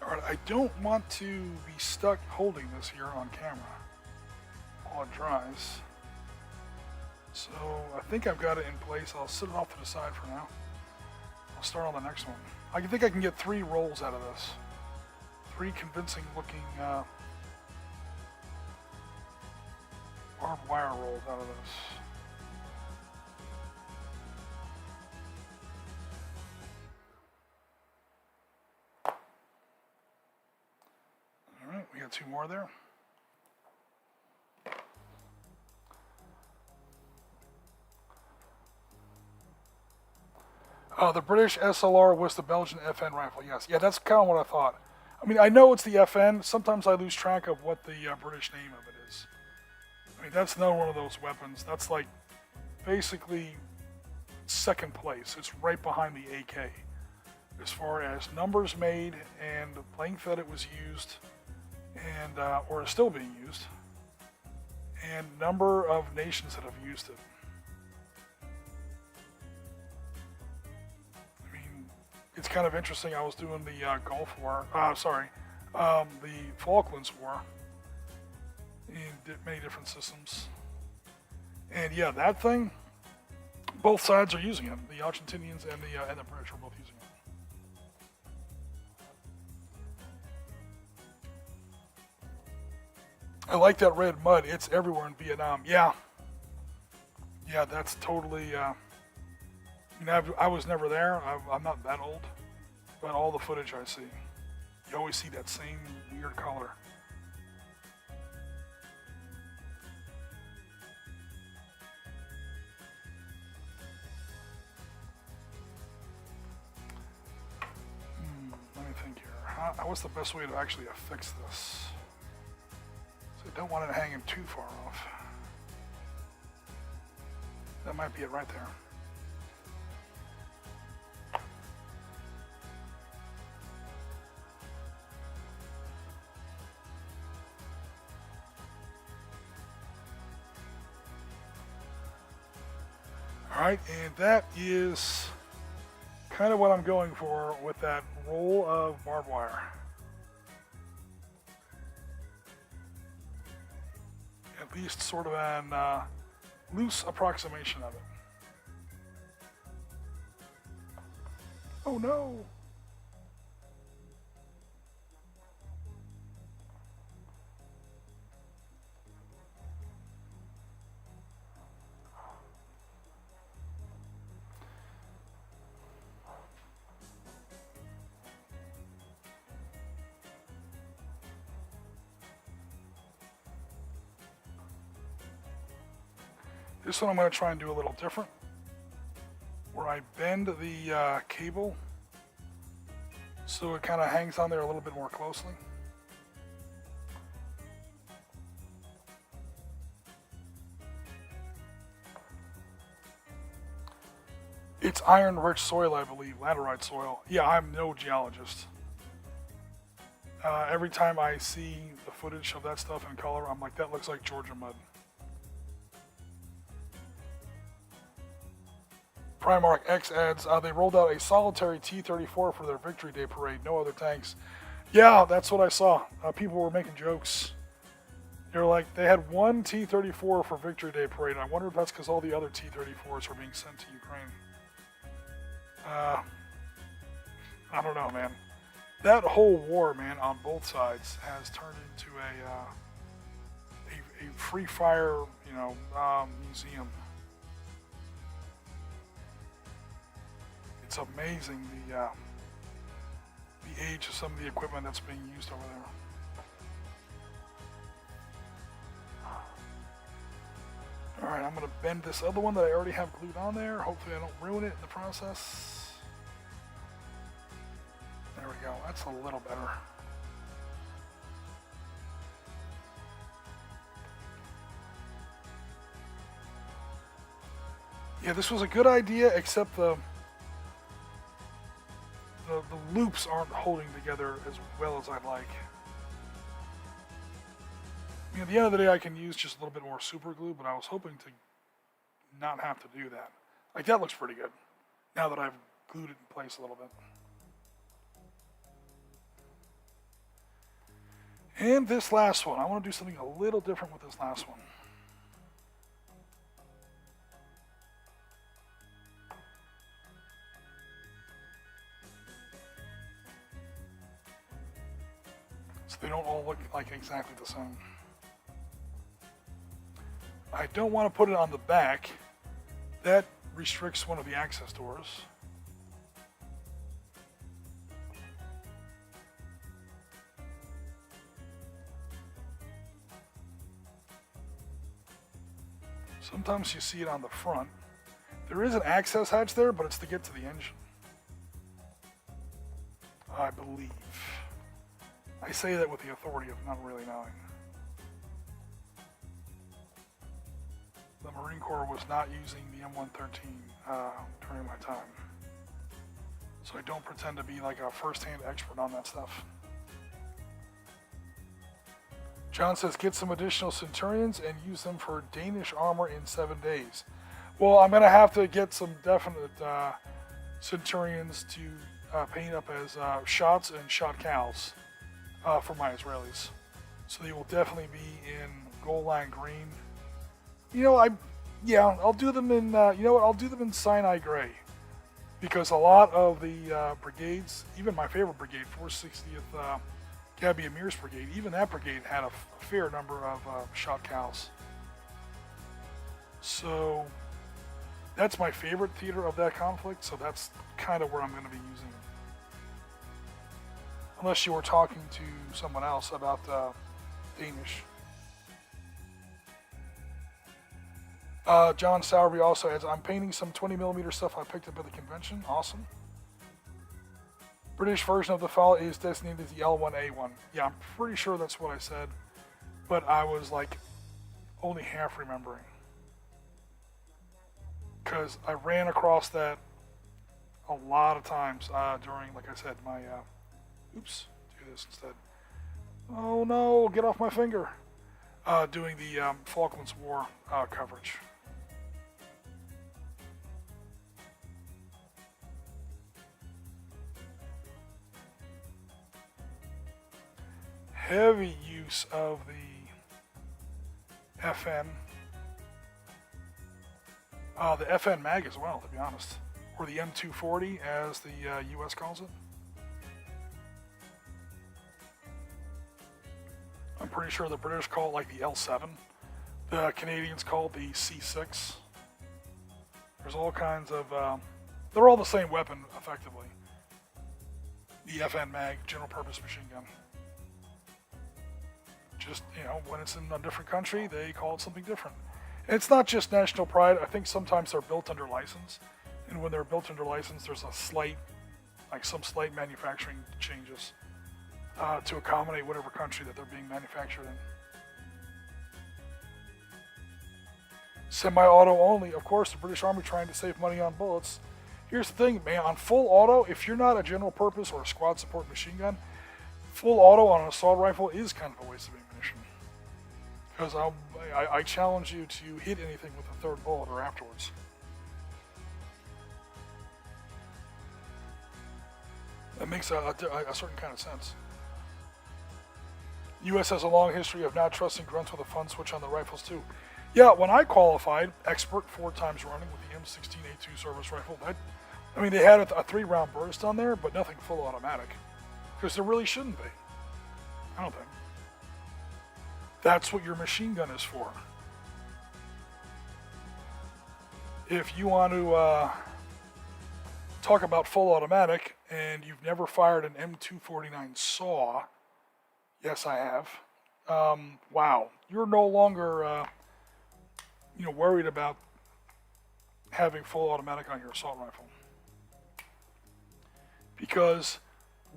Alright, I don't want to be stuck holding this here on camera while it dries. So I think I've got it in place. I'll sit it off to the side for now. I'll start on the next one. I think I can get 3 rolls out of this. 3 convincing looking barbed wire rolls out of this. Alright, we got 2 more there. The British SLR was the Belgian FN rifle, yes. Yeah, that's kind of what I thought. I mean, I know it's the FN. Sometimes I lose track of what the British name of it is. I mean, that's not one of those weapons. That's like basically second place. It's right behind the AK as far as numbers made and the length that it was used, and or is still being used, and number of nations that have used it. I mean, it's kind of interesting. I was doing the Gulf War, the Falklands War in many different systems. And yeah, that thing, both sides are using it. The Argentinians and the British are both using it. I like that red mud. It's everywhere in Vietnam. Yeah, that's totally. I was never there. I'm not that old, but all the footage I see, you always see that same weird color. Let me think here. What's the best way to actually fix this? So I don't want it hanging too far off. That might be it right there. Alright, and that is kind of what I'm going for with that roll of barbed wire. At least sort of an loose approximation of it. Oh no! This one I'm going to try and do a little different, where I bend the cable so it kind of hangs on there a little bit more closely. It's iron-rich soil, I believe, laterite soil. Yeah, I'm no geologist. Every time I see the footage of that stuff in color, I'm like, that looks like Georgia mud. Primark X adds, they rolled out a solitary T-34 for their Victory Day parade. No other tanks. Yeah, that's what I saw. People were making jokes. They were like, they had one T-34 for Victory Day parade. I wonder if that's because all the other T-34s were being sent to Ukraine. I don't know, man. That whole war, man, on both sides has turned into a free fire, museum. It's amazing the age of some of the equipment that's being used over there. Alright, I'm going to bend this other one that I already have glued on there. Hopefully I don't ruin it in the process. There we go. That's a little better. Yeah, this was a good idea, except the loops aren't holding together as well as I'd like. At the end of the day, I can use just a little bit more super glue, but I was hoping to not have to do that. Like, that looks pretty good, now that I've glued it in place a little bit. And this last one, I want to do something a little different with this last one. So they don't all look like exactly the same. I don't want to put it on the back. That restricts one of the access doors. Sometimes you see it on the front. There is an access hatch there, but it's to get to the engine, I believe. I say that with the authority of not really knowing. The Marine Corps was not using the M113 during my time. So I don't pretend to be like a first-hand expert on that stuff. John says, get some additional Centurions and use them for Danish armor in 7 days. Well, I'm going to have to get some definite Centurions to paint up as shots and shot cows for my Israelis. So they will definitely be in gold line green. I'll do them in, I'll do them in Sinai gray. Because a lot of the brigades, even my favorite brigade, 460th Gabi Amir's brigade, even that brigade had a fair number of shot cows. So that's my favorite theater of that conflict, so that's kind of where I'm going to be using it. Unless you were talking to someone else about Danish. John Sowerby also adds, I'm painting some 20mm stuff I picked up at the convention. Awesome. British version of the file is designated the L1A1. Yeah, I'm pretty sure that's what I said, but I was like only half remembering. Because I ran across that a lot of times during, like I said, my, do this instead. Oh no, get off my finger. Doing the Falklands War coverage. Heavy use of the FN. The FN mag as well, to be honest. Or the M240, as the US calls it. I'm pretty sure the British call it like the L7. The Canadians call it the C6. There's all kinds of... they're all the same weapon, effectively. The FN mag, general purpose machine gun. Just, when it's in a different country, they call it something different. And it's not just national pride. I think sometimes they're built under license. And when they're built under license, there's some slight manufacturing changes to accommodate whatever country that they're being manufactured in. Semi-auto only. Of course, the British Army trying to save money on bullets. Here's the thing, man. On full auto, if you're not a general purpose or a squad support machine gun, full auto on an assault rifle is kind of a waste of ammunition. Because I challenge you to hit anything with a third bullet or afterwards. That makes a certain kind of sense. U.S. has a long history of not trusting grunts with a fun switch on the rifles too. Yeah, when I qualified, expert 4 times running with the M16A2 service rifle, they had a 3-round burst on there, but nothing full automatic. Because there really shouldn't be. I don't think. That's what your machine gun is for. If you want to talk about full automatic and you've never fired an M249 saw, yes I have, wow, you're no longer worried about having full automatic on your assault rifle. Because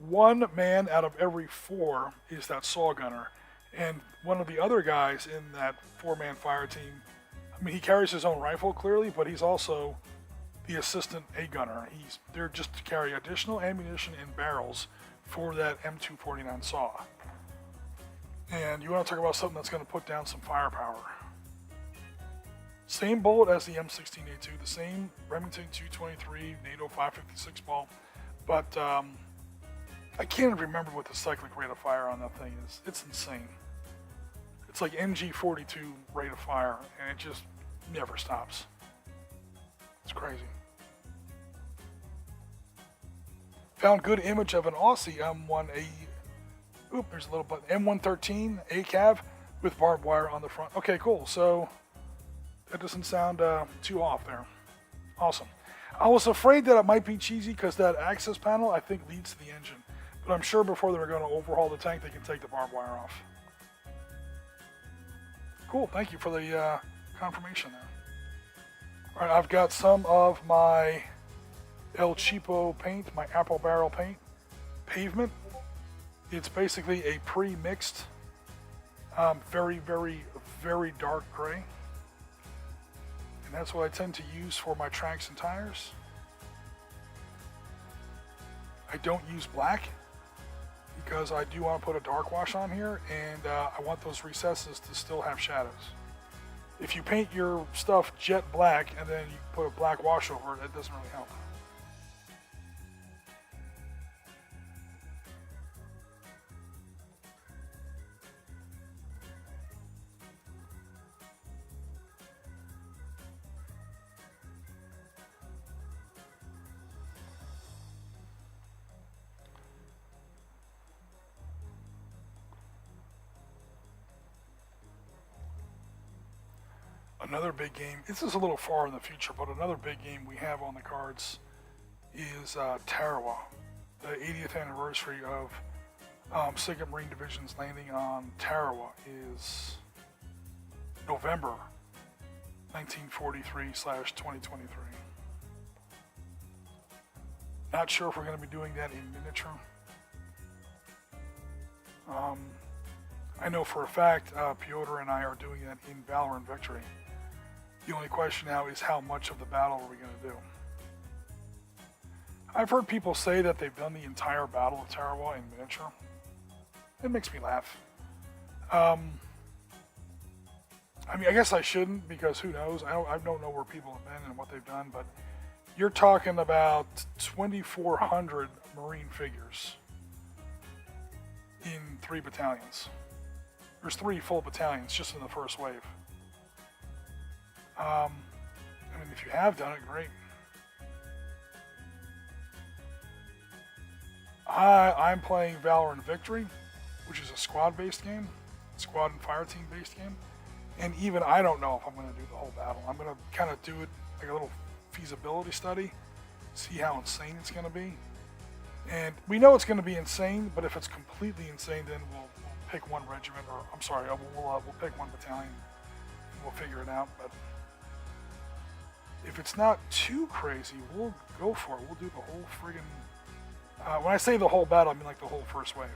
1 man out of every 4 is that saw gunner. And one of the other guys in that 4-man fire team, he carries his own rifle clearly, but he's also the assistant A gunner. He's there just to carry additional ammunition in barrels for that M249 saw. And you want to talk about something that's going to put down some firepower. Same bullet as the M16A2, the same Remington 223 NATO 556 ball, but I can't remember what the cyclic rate of fire on that thing is. It's insane. It's like MG42 rate of fire, and it just never stops. It's crazy. Found good image of an Aussie M1A. Oop, there's a little button. M113 ACAV with barbed wire on the front. Okay, cool. So that doesn't sound too off there. Awesome. I was afraid that it might be cheesy because that access panel, I think, leads to the engine. But I'm sure before they're going to overhaul the tank, they can take the barbed wire off. Cool, thank you for the confirmation there. All right, I've got some of my El Cheapo paint, my apple barrel paint, pavement. It's basically a pre-mixed, very, very, very dark gray. And that's what I tend to use for my tracks and tires. I don't use black because I do want to put a dark wash on here, and I want those recesses to still have shadows. If you paint your stuff jet black and then you put a black wash over it, it doesn't really help. Another big game, this is a little far in the future, but another big game we have on the cards is Tarawa. The 80th anniversary of 2nd Marine Division's landing on Tarawa is November 1943/2023. Not sure if we're going to be doing that in miniature. I know for a fact Piotr and I are doing that in Valor and Victory. The only question now is how much of the battle are we going to do? I've heard people say that they've done the entire Battle of Tarawa in miniature. It makes me laugh. I mean, I guess I shouldn't, because who knows? I don't know where people have been and what they've done, but you're talking about 2,400 Marine figures in 3 battalions. There's 3 full battalions just in the first wave. I mean, if you have done it, great. I'm playing Valor and Victory, which is a squad-based game, squad and fire team-based game, and even I don't know if I'm going to do the whole battle. I'm going to kind of do it like a little feasibility study, see how insane it's going to be. And we know it's going to be insane, but if it's completely insane, then we'll pick one regiment, or I'm sorry, we'll pick one battalion, and we'll figure it out. But if it's not too crazy, we'll go for it. We'll do the whole friggin'... when I say the whole battle, I mean like the whole first wave.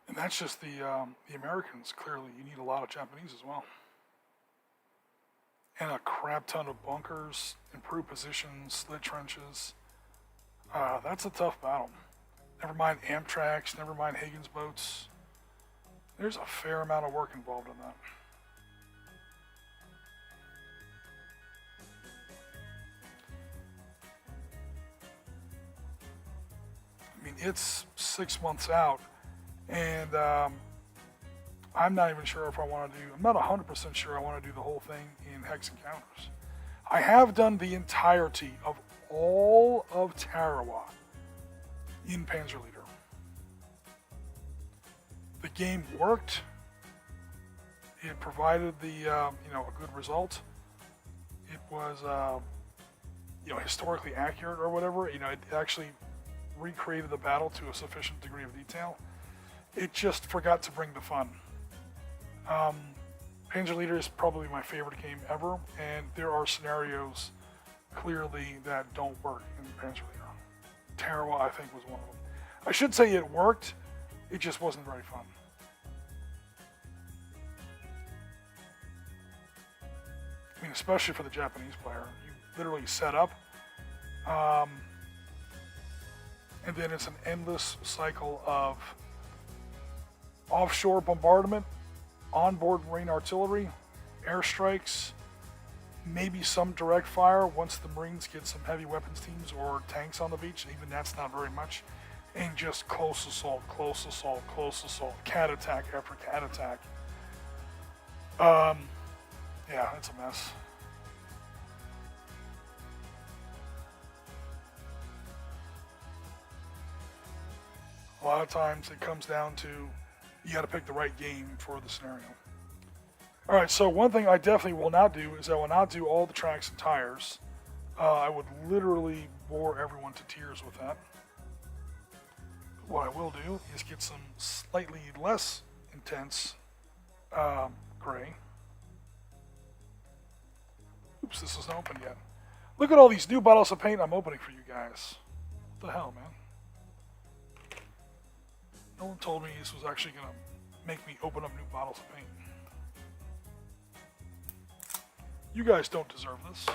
And that's just the Americans. Clearly, you need a lot of Japanese as well. And a crap ton of bunkers, improved positions, slit trenches. That's a tough battle. Never mind Amtraks, never mind Higgins boats. There's a fair amount of work involved in that. I mean, it's 6 months out, and I'm not even sure if I want to do, I'm not 100% sure I want to do the whole thing in Hex Encounters. I have done the entirety of all of Tarawa in Panzerleader. The game worked. It provided the, a good result. It was, historically accurate or whatever. It actually recreated the battle to a sufficient degree of detail. It just forgot to bring the fun. Panzerleader is probably my favorite game ever, and there are scenarios clearly that don't work in Panzerleader. Tarawa, I think, was one of them. I should say it worked, it just wasn't very fun. I mean, especially for the Japanese player. You literally set up, and then it's an endless cycle of offshore bombardment, onboard Marine artillery, airstrikes, maybe some direct fire once the Marines get some heavy weapons teams or tanks on the beach. Even that's not very much. And just close assault, cat attack after cat attack. Yeah, it's a mess. A lot of times it comes down to you got to pick the right game for the scenario. All right, so one thing I definitely will not do is I will not do all the tracks and tires. I would literally bore everyone to tears with that. What I will do is get some slightly less intense gray. Oops, this isn't open yet. Look at all these new bottles of paint I'm opening for you guys. What the hell, man? No one told me this was actually going to make me open up new bottles of paint. You guys don't deserve this.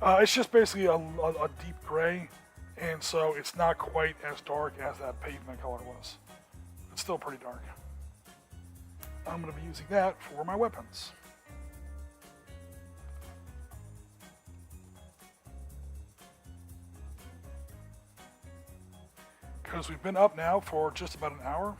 It's just basically a deep gray, and so it's not quite as dark as that pavement color was. It's still pretty dark. I'm going to be using that for my weapons. Because we've been up now for just about an hour.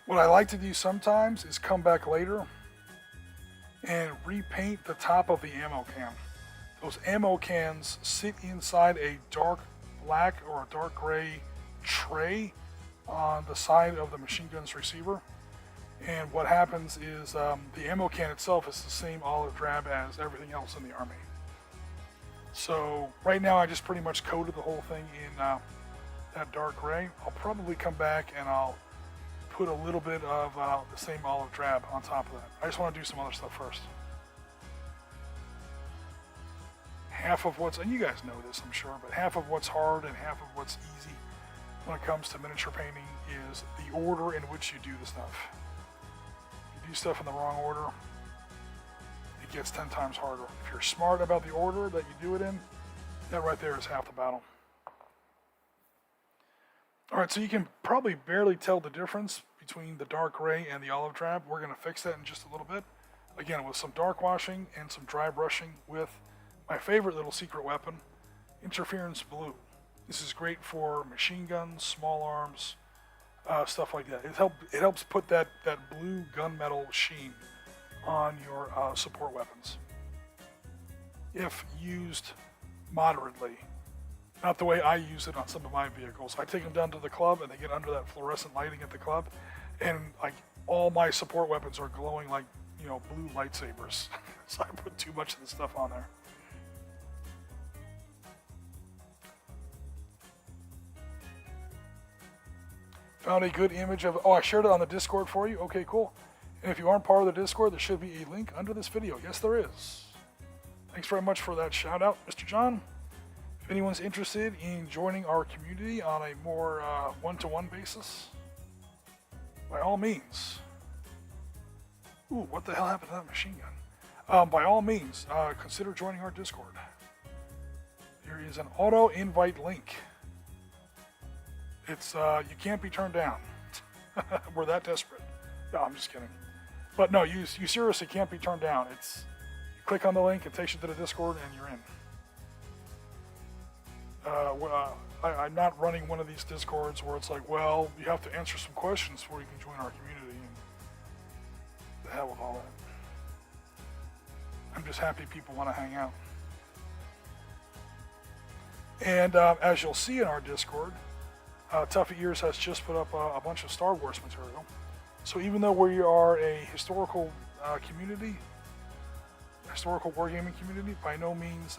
What I like to do sometimes is come back later and repaint the top of the ammo can. Those ammo cans sit inside a dark black or a dark gray tray on the side of the machine gun's receiver. And what happens is the ammo can itself is the same olive drab as everything else in the Army. So right now I just pretty much coated the whole thing in that dark gray. I'll probably come back and I'll put a little bit of the same olive drab on top of that. I just want to do some other stuff first. Half of what's, and you guys know this I'm sure, but half of what's hard and half of what's easy when it comes to miniature painting is the order in which you do the stuff. If you do stuff in the wrong order, it gets 10 times harder. If you're smart about the order that you do it in, that right there is half the battle. Alright, so you can probably barely tell the difference between the dark gray and the olive drab. We're going to fix that in just a little bit. Again, with some dark washing and some dry brushing with my favorite little secret weapon, Interference Blue. This is great for machine guns, small arms, stuff like that. It helps put that blue gunmetal sheen on your support weapons. If used moderately. Not the way I use it on some of my vehicles. I take them down to the club and they get under that fluorescent lighting at the club, and like all my support weapons are glowing like, you know, blue lightsabers. So I put too much of the stuff on there. Found a good image of, I shared it on the Discord for you. Okay, cool. And if you aren't part of the Discord, there should be a link under this video. Yes, there is. Thanks very much for that shout out, Mr. John. If anyone's interested in joining our community on a more one-to-one basis, by all means. Ooh, what the hell happened to that machine gun? By all means, consider joining our Discord. There is an auto invite link. It's you can't be turned down. We're that desperate. No, I'm just kidding. But no, you seriously can't be turned down. It's you click on the link, it takes you to the Discord, and you're in. I'm not running one of these Discords where it's like, well, you have to answer some questions before you can join our community. And the hell with all that. I'm just happy people want to hang out. And as you'll see in our Discord, Tuffy Ears has just put up a bunch of Star Wars material. So even though we are a historical community, historical wargaming community, by no means,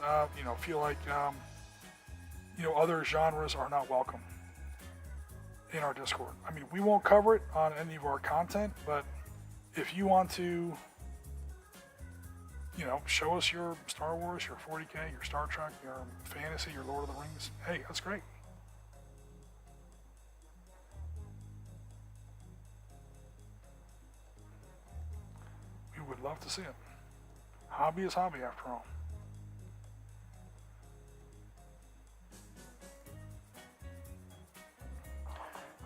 feel like other genres are not welcome in our Discord. I mean, we won't cover it on any of our content, but if you want to, show us your Star Wars, your 40K, your Star Trek, your fantasy, your Lord of the Rings, hey, that's great. We would love to see it. Hobby is hobby, after all.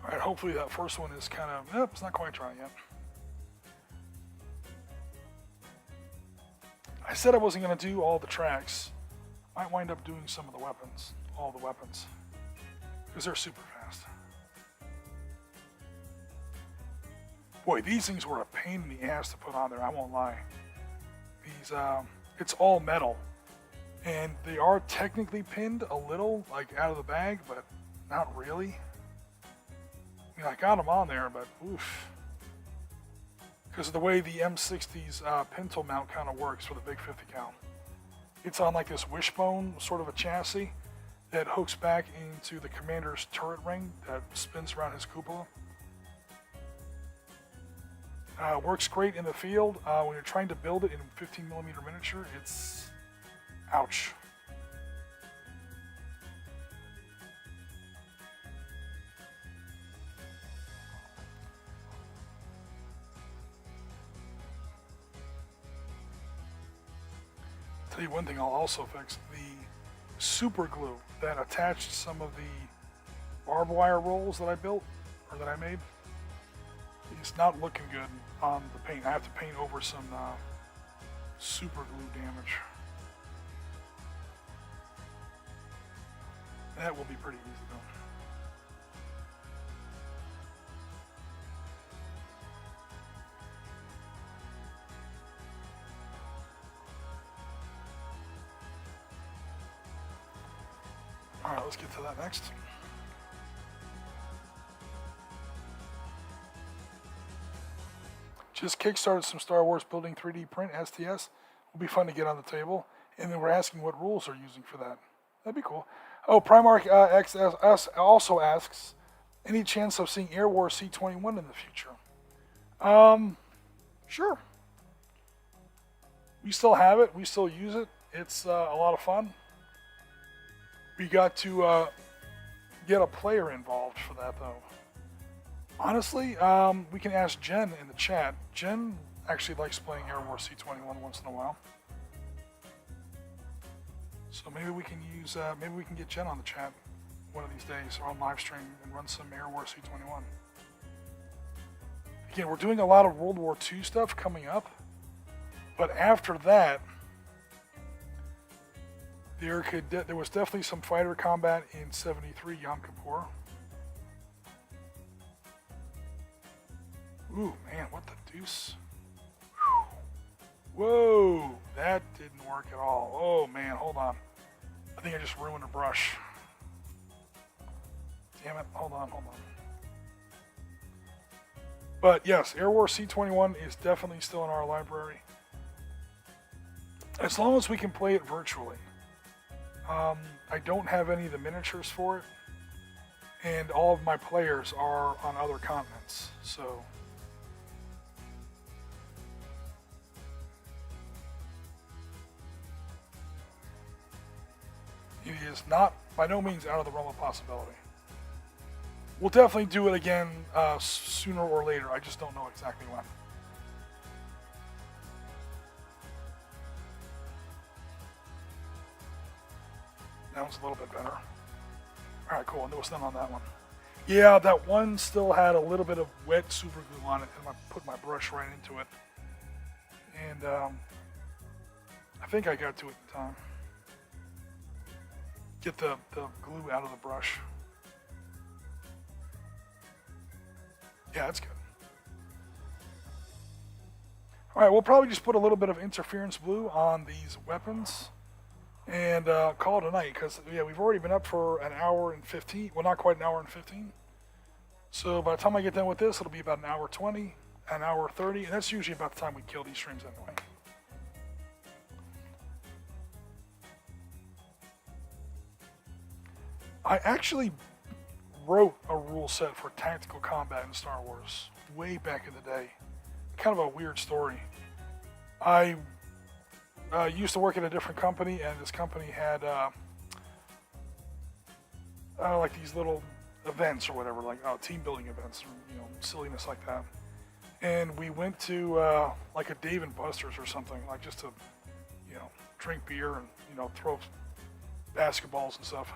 Alright, hopefully that first one is kind of, it's not quite dry yet. I said I wasn't going to do all the tracks. Might wind up doing some of the weapons, all the weapons, because they're super fast. Boy, these things were a pain in the ass to put on there, I won't lie. These it's all metal. And they are technically pinned a little, like out of the bag, but not really. I mean, I got them on there, but oof. Because of the way the M60's pintle mount kind of works for the big 50 cal. It's on like this wishbone sort of a chassis that hooks back into the commander's turret ring that spins around his cupola. Works great in the field. When you're trying to build it in 15mm miniature, it's ouch. Tell you one thing I'll also fix, the super glue that attached some of the barbed wire rolls that I built, or that I made, is not looking good on the paint. I have to paint over some super glue damage. That will be pretty easy though. Alright, let's get to that next. Just kickstarted some Star Wars building 3D print STS. Will be fun to get on the table. And then we're asking what rules they're using for that. That'd be cool. Oh, Primark XS also asks, any chance of seeing Air Wars C21 in the future? Sure. We still have it. We still use it. It's a lot of fun. We got to get a player involved for that, though. Honestly, we can ask Jen in the chat. Jen actually likes playing Air Wars C21 once in a while. So maybe we can use, maybe we can get Jen on the chat one of these days or on live stream and run some Air Wars C21. Again, we're doing a lot of World War II stuff coming up, but after that, there was definitely some fighter combat in 73 Yom Kippur. Ooh, man, what the deuce? Whoa, that didn't work at all. Oh, man, hold on. I think I just ruined a brush. Damn it, hold on. But yes, Air Wars C21 is definitely still in our library. As long as we can play it virtually. I don't have any of the miniatures for it, and all of my players are on other continents, so... It is not, by no means, out of the realm of possibility. We'll definitely do it again sooner or later. I just don't know exactly when. That one's a little bit better. All right, cool. And there was none on that one. Yeah, that one still had a little bit of wet super glue on it, and I put my brush right into it. And I think I got to it in time. Get the glue out of the brush. Yeah, that's good. All right, we'll probably just put a little bit of interference blue on these weapons and call it a night, because yeah, we've already been up for an hour and 15. Well, not quite an hour and 15. So by the time I get done with this, it'll be about an hour 20, an hour 30, and that's usually about the time we kill these streams anyway. I actually wrote a rule set for tactical combat in Star Wars way back in the day. Kind of a weird story. I used to work at a different company, and this company had like these little events or whatever, like team building events, or silliness like that. And we went to like a Dave and Buster's or something, like just to drink beer and throw basketballs and stuff.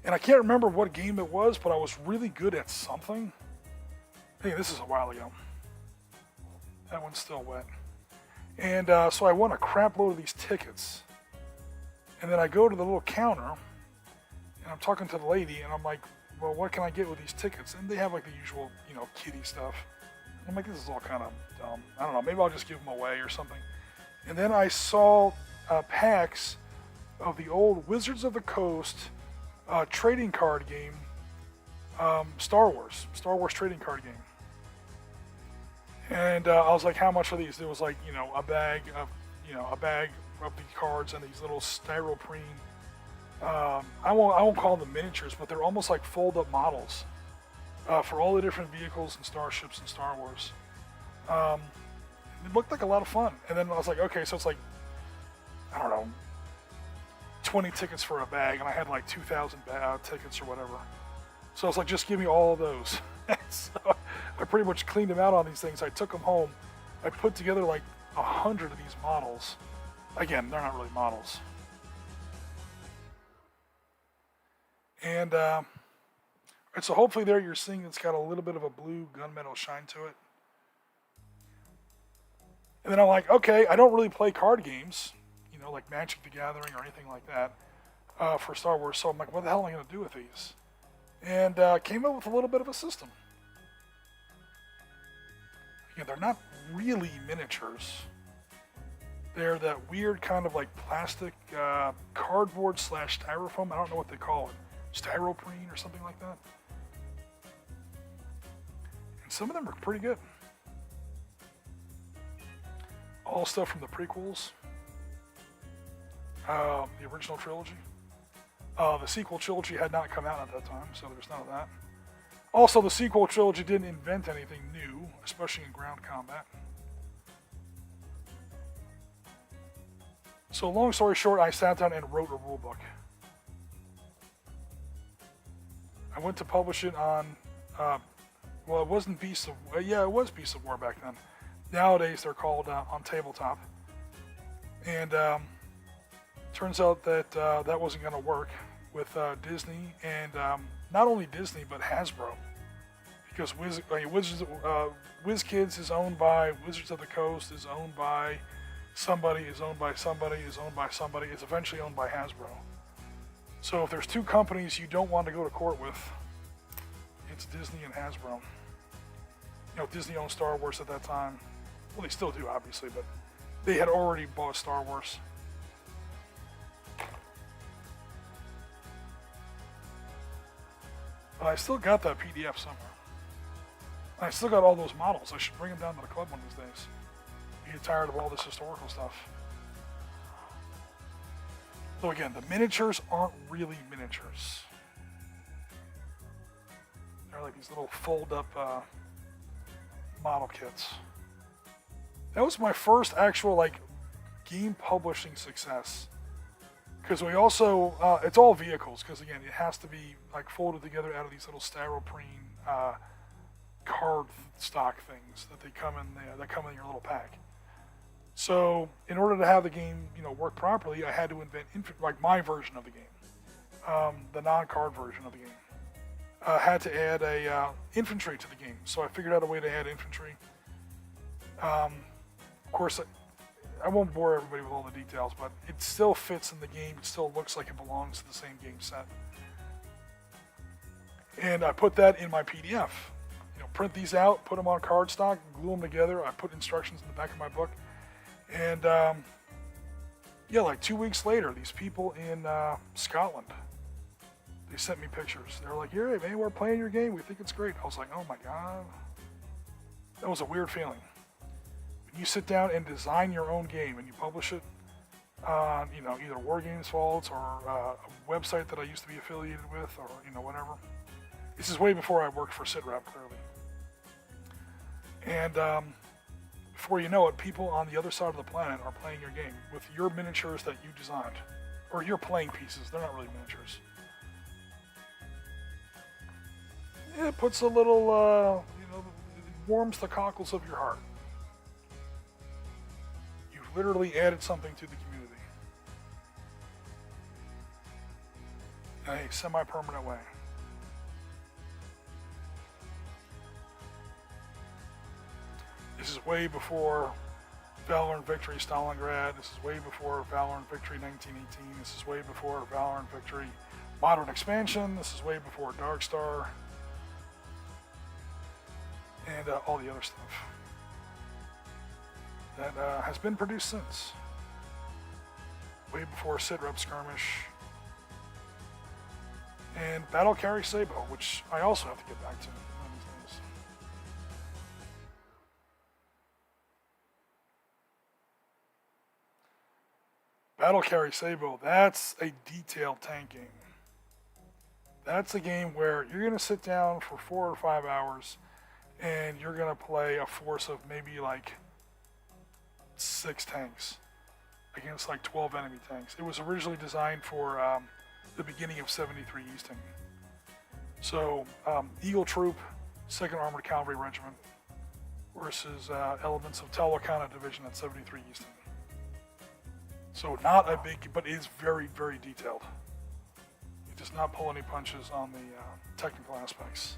And I can't remember what game it was, but I was really good at something. Hey, this is a while ago. That one's still wet. And so I won a crap load of these tickets. And then I go to the little counter, and I'm talking to the lady, and I'm like, well, what can I get with these tickets? And they have like the usual, kiddie stuff. And I'm like, this is all kind of dumb. I don't know, maybe I'll just give them away or something. And then I saw packs of the old Wizards of the Coast trading card game, Star Wars trading card game. And I was like, how much are these? It was like, a bag of the cards and these little styroprene. I won't call them miniatures, but they're almost like fold-up models for all the different vehicles and starships in Star Wars. It looked like a lot of fun. And then I was like, okay, so it's like, I don't know, 20 tickets for a bag, and I had like 2,000 tickets or whatever. So I was like, just give me all of those. So I pretty much cleaned them out on these things. I took them home. I put together like 100 of these models. Again, they're not really models. And so hopefully there you're seeing it's got a little bit of a blue gunmetal shine to it. And then I'm like, okay, I don't really play card games, like Magic the Gathering or anything like that for Star Wars. So I'm like, what the hell am I going to do with these? And came up with a little bit of a system. Again, they're not really miniatures. They're that weird kind of like plastic cardboard / styrofoam. I don't know what they call it. Styroprene or something like that. And some of them are pretty good. All stuff from the prequels. The original trilogy. The sequel trilogy had not come out at that time, so there's none of that. Also, the sequel trilogy didn't invent anything new, especially in ground combat. So long story short, I sat down and wrote a rule book. I went to publish it on, it wasn't Beasts of, it was Beasts of War back then. Nowadays they're called on tabletop. And turns out that that wasn't going to work with Disney, and not only Disney, but Hasbro. Because WizKids is owned by Wizards of the Coast, is owned by somebody, is owned by somebody, is owned by somebody, is eventually owned by Hasbro. So if there's two companies you don't want to go to court with, it's Disney and Hasbro. Disney owned Star Wars at that time. Well, they still do, obviously, but they had already bought Star Wars. But I still got that PDF somewhere. I still got all those models. I should bring them down to the club one of these days. You get tired of all this historical stuff. So again, the miniatures aren't really miniatures. They're like these little fold-up model kits. That was my first actual game publishing success. Because we also, it's all vehicles, because again, it has to be folded together out of these little styroprene card stock things that come in your little pack. So in order to have the game, work properly, I had to invent my version of the game, the non-card version of the game. Had to add a infantry to the game, so I figured out a way to add infantry. Of course, I won't bore everybody with all the details, but it still fits in the game. It still looks like it belongs to the same game set. And I put that in my PDF. Print these out, put them on cardstock, glue them together. I put instructions in the back of my book. And 2 weeks later, these people in Scotland, they sent me pictures. They were like, "Hey, man, we're playing your game. We think it's great." I was like, "Oh my God." That was a weird feeling. When you sit down and design your own game and you publish it on, either War Games Vaults or a website that I used to be affiliated with, or whatever. This is way before I worked for SitRep, clearly. And before you know it, people on the other side of the planet are playing your game with your miniatures that you designed, or your playing pieces. They're not really miniatures. It puts a little, it warms the cockles of your heart. You've literally added something to the community in a semi-permanent way. This is way before Valor and Victory Stalingrad. This is way before Valor and Victory 1918. This is way before Valor and Victory Modern Expansion. This is way before Dark Star. And all the other stuff. that has been produced since. Way before Sit Rep Skirmish. And Battle Carry Sabo, which I also have to get back to. Battle Carry Sabo, that's a detailed tank game. That's a game where you're going to sit down for 4 or 5 hours and you're going to play a force of maybe like 6 tanks against like 12 enemy tanks. It was originally designed for the beginning of 73 Easting. So Eagle Troop, 2nd Armored Cavalry Regiment versus elements of Talwakana Division at 73 Easting. So not a big, but it is very, very detailed. It does not pull any punches on the technical aspects.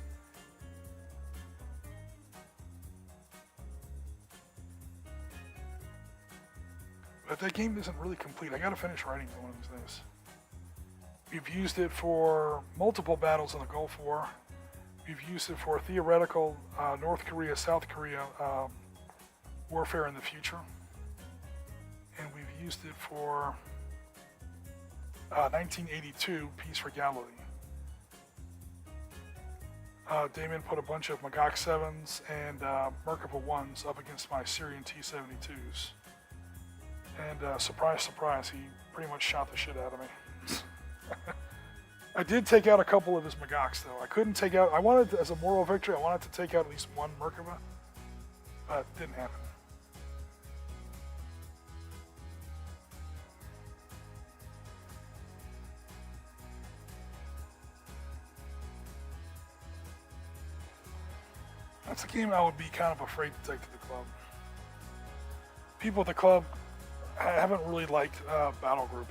But that game isn't really complete. I gotta finish writing it one of these days. We've used it for multiple battles in the Gulf War. We've used it for theoretical North Korea, South Korea warfare in the future. And we've used it for 1982 Peace for Galilee. Damon put a bunch of Magok 7s and Merkava 1s up against my Syrian T-72s. And surprise, surprise, he pretty much shot the shit out of me. I did take out a couple of his Magoks though. I couldn't take out, I wanted, as a moral victory, I wanted to take out at least one Merkava, but it didn't happen. That's a game I would be kind of afraid to take to the club. People at the club haven't really liked Battle Group.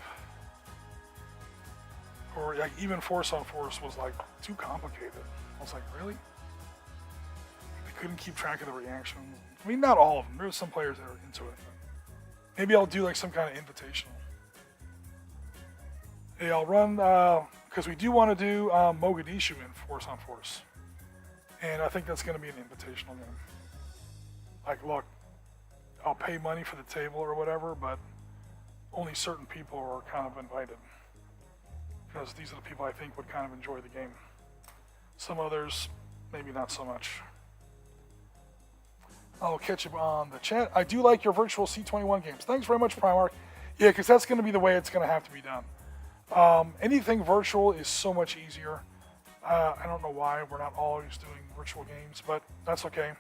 Or like even Force on Force was like too complicated. I was like, really? They couldn't keep track of the reactions. I mean, not all of them. There were some players that are into it. Maybe I'll do like some kind of invitational. Hey, I'll run, because we do want to do Mogadishu in Force on Force. And I think that's going to be an invitational game. Like, look, I'll pay money for the table or whatever, but only certain people are kind of invited. Because these are the people I think would kind of enjoy the game. Some others, maybe not so much. I'll catch you on the chat. I do like your virtual C21 games. Thanks very much, Primark. Yeah, because that's going to be the way it's going to have to be done. Anything virtual is so much easier. I don't know why we're not always doing virtual games, but that's okay.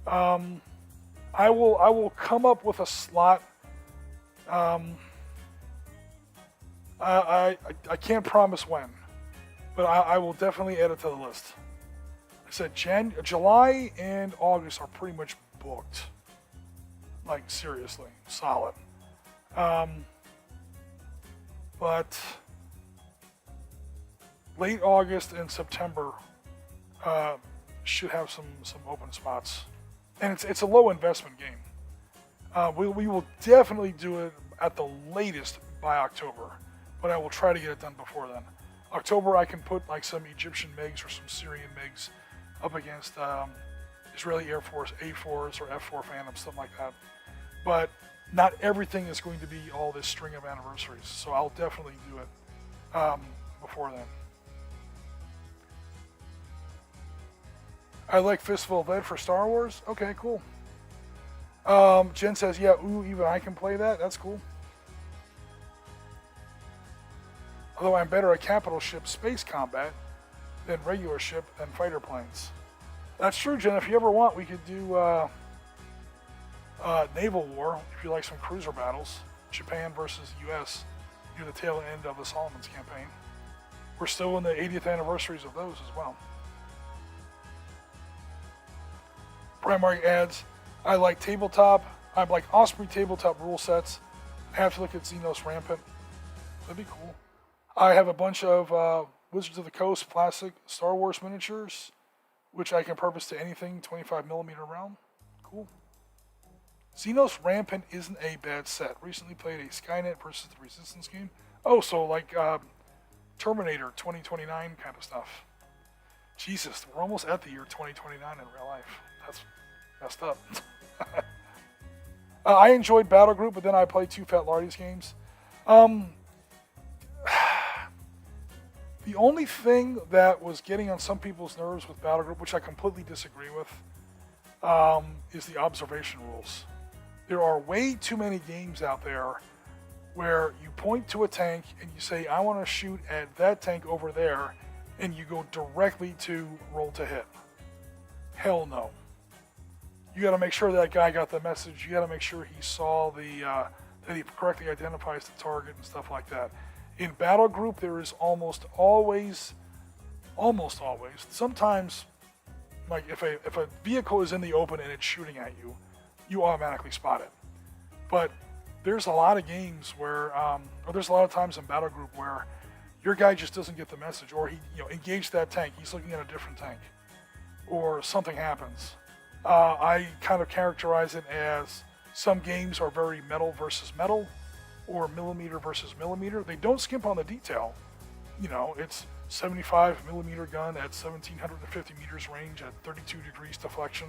I will come up with a slot. I can't promise when, but I will definitely add it to the list. I said July and August are pretty much booked. Like seriously, solid. But late August and September should have some open spots, and it's a low investment game. We will definitely do it at the latest by October, but I will try to get it done before then. October I can put like some Egyptian MiGs or some Syrian MiGs up against Israeli Air Force A4s or F4 Phantoms, something like that. But not everything is going to be all this string of anniversaries, so I'll definitely do it before then. I like Fistful of Lead for Star Wars. Okay, cool. Jen says, yeah, ooh, even I can play that. That's cool. Although I'm better at capital ship space combat than regular ship and fighter planes. That's true, Jen. If you ever want, we could do naval war, if you like some cruiser battles. Japan versus US near the tail end of the Solomons campaign. We're still in the 80th anniversaries of those as well. Primark adds, I like tabletop. I like Osprey tabletop rule sets. I have to look at Xenos Rampant. That'd be cool. I have a bunch of Wizards of the Coast plastic Star Wars miniatures, which I can purpose to anything 25mm round. Cool. Xenos Rampant isn't a bad set. Recently played a Skynet versus the Resistance game. Oh, so like Terminator 2029 kind of stuff. Jesus, we're almost at the year 2029 in real life. That's messed up. I enjoyed Battle Group, but then I played two Fat Lardy's games. Um, the only thing that was getting on some people's nerves with Battle Group, which I completely disagree with, is the observation rules. There are way too many games out there where you point to a tank and you say, I want to shoot at that tank over there, and you go directly to roll to hit. Hell no. You got to make sure that guy got the message. You got to make sure he saw that he correctly identifies the target and stuff like that. In Battle Group, there is almost always, sometimes, like if a vehicle is in the open and it's shooting at you, you automatically spot it. But there's a lot of games where, or there's a lot of times in Battle Group where your guy just doesn't get the message, or he, engaged that tank. He's looking at a different tank, or something happens. I kind of characterize it as some games are very metal versus metal, or millimeter versus millimeter. They don't skimp on the detail. It's 75 millimeter gun at 1750 meters range at 32 degrees deflection.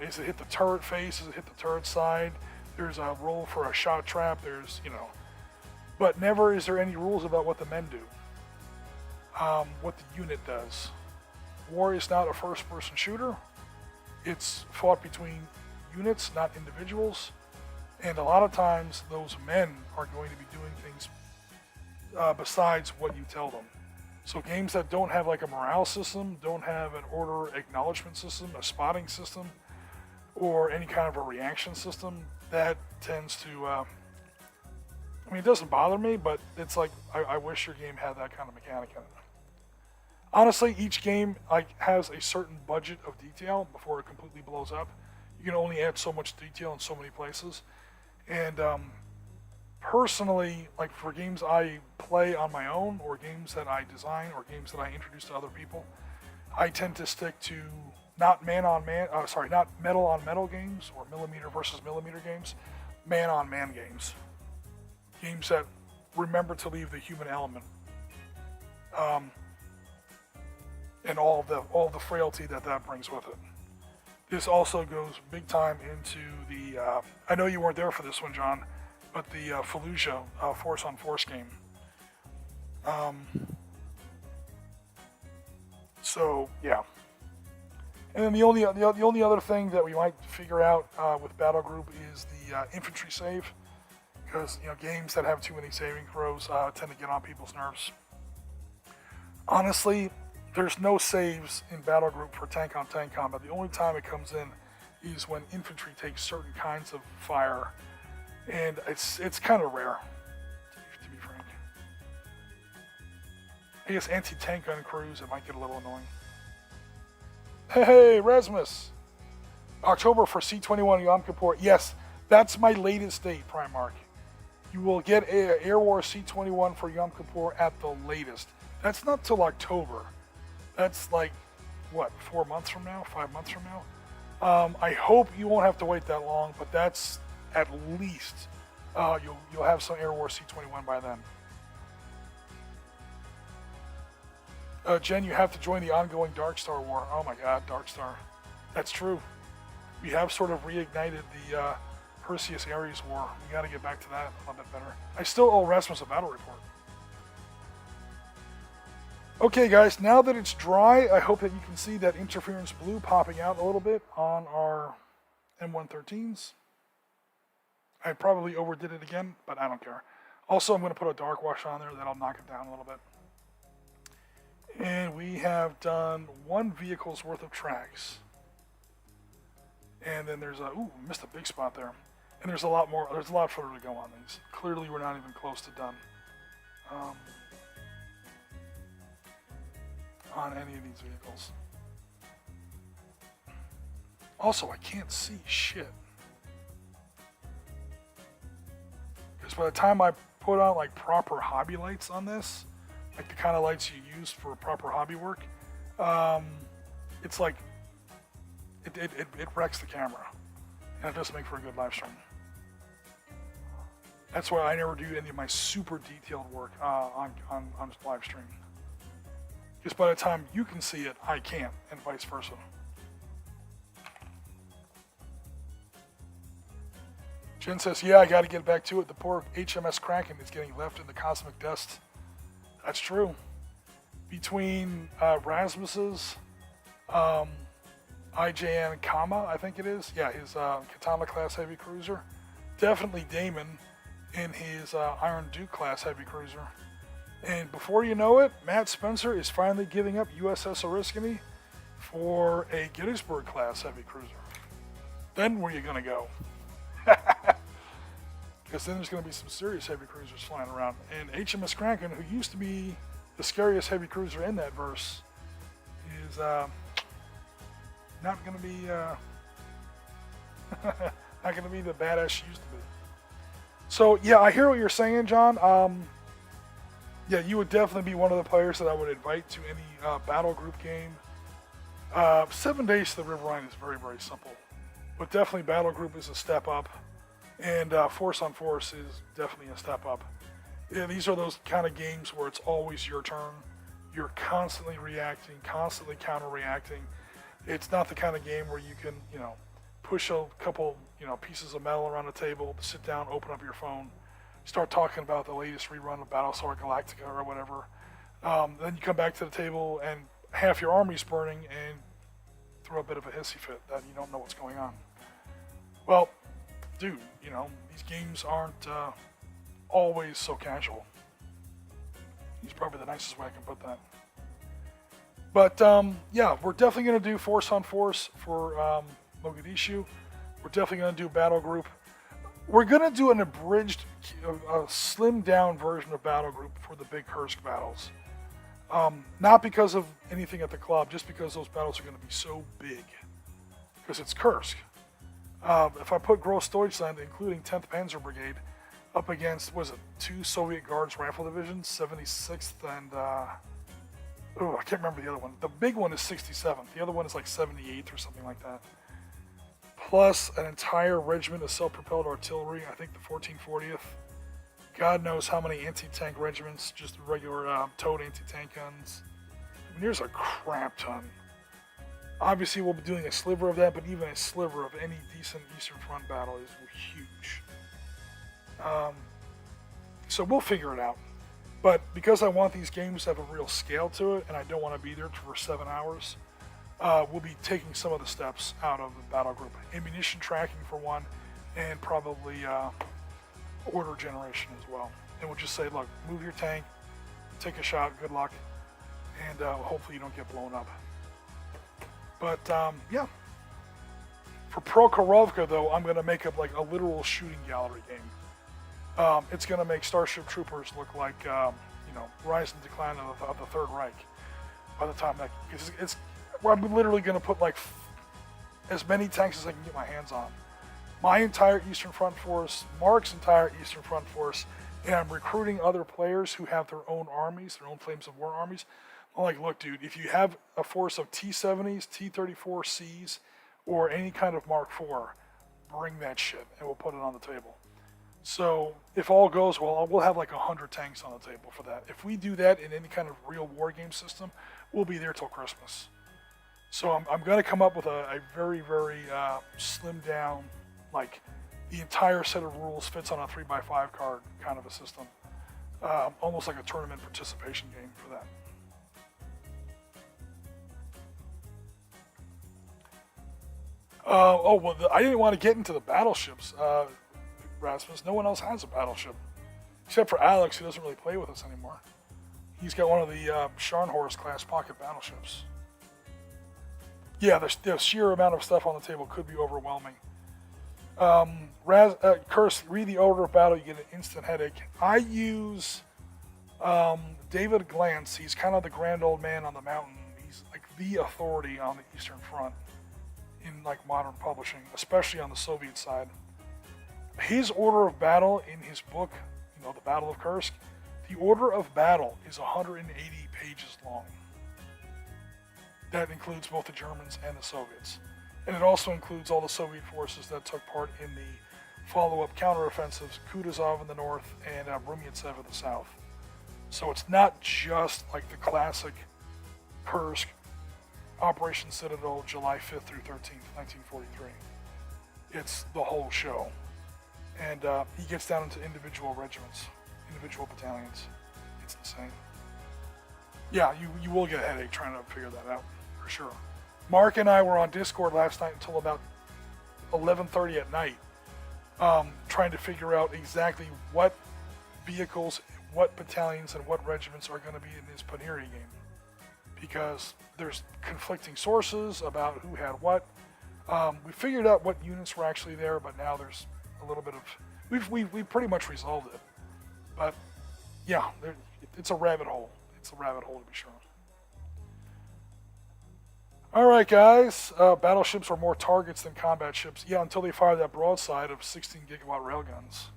Is it hit the turret face? Is it hit the turret side? There's a roll for a shot trap. But never is there any rules about what the men do, what the unit does. War is not a first-person shooter. It's fought between units, not individuals. And a lot of times, those men are going to be doing things besides what you tell them. So games that don't have like a morale system, don't have an order acknowledgement system, a spotting system, or any kind of a reaction system, that tends to, it doesn't bother me, but it's like, I wish your game had that kind of mechanic in it. Honestly, each game has a certain budget of detail before it completely blows up. You can only add so much detail in so many places. And personally, like for games I play on my own, or games that I design, or games that I introduce to other people, I tend to stick to not not metal on metal games, or millimeter versus millimeter games, man on man games. Games that remember to leave the human element. And all the frailty that brings with it. This also goes big time into the, I know you weren't there for this one, John, but the Fallujah Force on Force game. So yeah. And then the only other thing that we might figure out with Battle Group is the infantry save, because games that have too many saving throws tend to get on people's nerves. Honestly, there's no saves in Battle Group for tank-on-tank combat. The only time it comes in is when infantry takes certain kinds of fire, and it's kind of rare, to be frank. I guess anti-tank gun crews, it might get a little annoying. Hey, Rasmus! October for C-21 Yom Kippur. Yes, that's my latest date, Primarch. You will get Air War C-21 for Yom Kippur at the latest. That's not till October. That's like, 4 months from now? 5 months from now? I hope you won't have to wait that long, but that's at least, you'll have some Air War C-21 by then. Jen, you have to join the ongoing Dark Star War. Oh my god, Dark Star. That's true. We have sort of reignited the Perseus Ares War. We gotta get back to that a little bit better. I still owe Rasmus a battle report. Okay guys, now that it's dry, I hope that you can see that interference blue popping out a little bit on our M113s. I probably overdid it again, but I don't care. Also, I'm going to put a dark wash on there, that'll knock it down a little bit. And we have done 1 vehicle's worth of tracks. And then there's missed a big spot there. And there's a lot more, there's a lot further to go on these. Clearly we're not even close to done. On any of these vehicles. Also, I can't see shit. Because by the time I put on like proper hobby lights on this, like the kind of lights you use for proper hobby work, it's like, it wrecks the camera. And it doesn't make for a good live stream. That's why I never do any of my super detailed work on live stream. Because by the time you can see it, I can't, and vice versa. Jen says, yeah, I got to get back to it. The poor HMS Kraken is getting left in the cosmic dust. That's true. Between Rasmus's IJN Kama, I think it is. Yeah, his Katana class heavy cruiser. Definitely Damon in his Iron Duke class heavy cruiser. And before you know it, Matt Spencer is finally giving up USS Oriskany for a Gettysburg class heavy cruiser. Then where are you going to go? Because then there's going to be some serious heavy cruisers flying around. And HMS Kraken, who used to be the scariest heavy cruiser in that verse, is not going to be not going to be the badass she used to be. So yeah, I hear what you're saying, John. Yeah, you would definitely be one of the players that I would invite to any battle group game. 7 Days to the Riverine is very, very simple. But definitely battle group is a step up. And Force on Force is definitely a step up. Yeah, these are those kind of games where it's always your turn. You're constantly reacting, constantly counter-reacting. It's not the kind of game where you can, push a couple, pieces of metal around a table, sit down, open up your phone, start talking about the latest rerun of Battlestar Galactica or whatever. Then you come back to the table and half your army's burning and throw a bit of a hissy fit that you don't know what's going on. Well, dude, these games aren't always so casual. He's probably the nicest way I can put that. But yeah, we're definitely going to do Force on Force for Mogadishu. We're definitely going to do Battle Group. We're going to do an abridged, a slimmed down version of Battle Group for the big Kursk battles. Not because of anything at the club, just because those battles are going to be so big. Because it's Kursk. If I put Gross Deutschland, including 10th Panzer Brigade, up against, was it 2 Soviet Guards Rifle Divisions, 76th and, I can't remember the other one. The big one is 67th. The other one is like 78th or something like that. Plus an entire regiment of self-propelled artillery, I think the 1440th. God knows how many anti-tank regiments, just regular towed anti-tank guns. I mean, there's a crap ton. Obviously, we'll be doing a sliver of that, but even a sliver of any decent Eastern Front battle is huge. So we'll figure it out. But because I want these games to have a real scale to it, and I don't want to be there for 7 hours, we'll be taking some of the steps out of the battle group. Ammunition tracking for one, and probably order generation as well. And we'll just say, look, move your tank, take a shot, good luck, and hopefully you don't get blown up. But yeah, for Prokhorovka though, I'm going to make up like a literal shooting gallery game. It's going to make Starship Troopers look like, Rise and Decline of the Third Reich. By the time that, I'm literally going to put like as many tanks as I can get my hands on. My entire Eastern Front force, Mark's entire Eastern Front force, and I'm recruiting other players who have their own armies, their own Flames of War armies. I'm like, look, dude, if you have a force of T-70s, T-34Cs, or any kind of Mark IV, bring that shit, and we'll put it on the table. So if all goes well, we'll have like 100 tanks on the table for that. If we do that in any kind of real war game system, we'll be there till Christmas. So I'm going to come up with a very, very slimmed down, like the entire set of rules fits on a 3x5 card kind of a system. Almost like a tournament participation game for that. I didn't want to get into the battleships, Rasmus. No one else has a battleship. Except for Alex, who doesn't really play with us anymore. He's got one of the Scharnhorst class pocket battleships. Yeah, the sheer amount of stuff on the table could be overwhelming. Curse, read the order of battle, you get an instant headache. I use David Glantz. He's kind of the grand old man on the mountain. He's like the authority on the Eastern Front in like modern publishing, especially on the Soviet side. His order of battle in his book, the Battle of Kursk, the order of battle is 180 pages long. That includes both the Germans and the Soviets. And it also includes all the Soviet forces that took part in the follow-up counteroffensives, Kutuzov in the north and Rumyantsev in the south. So it's not just like the classic Kursk, Operation Citadel, July 5th through 13th, 1943. It's the whole show. and he gets down into individual regiments, individual battalions. It's insane. Yeah, you will get a headache trying to figure that out, for sure. Mark and I were on Discord last night until about 11:30 at night, trying to figure out exactly what vehicles, what battalions, and what regiments are going to be in this Paniri game. Because there's conflicting sources about who had what. We figured out what units were actually there, but now there's a little bit of... We've pretty much resolved it. But, yeah, it's a rabbit hole. It's a rabbit hole, to be sure. Alright, guys. Battleships are more targets than combat ships. Yeah, until they fire that broadside of 16 gigawatt railguns.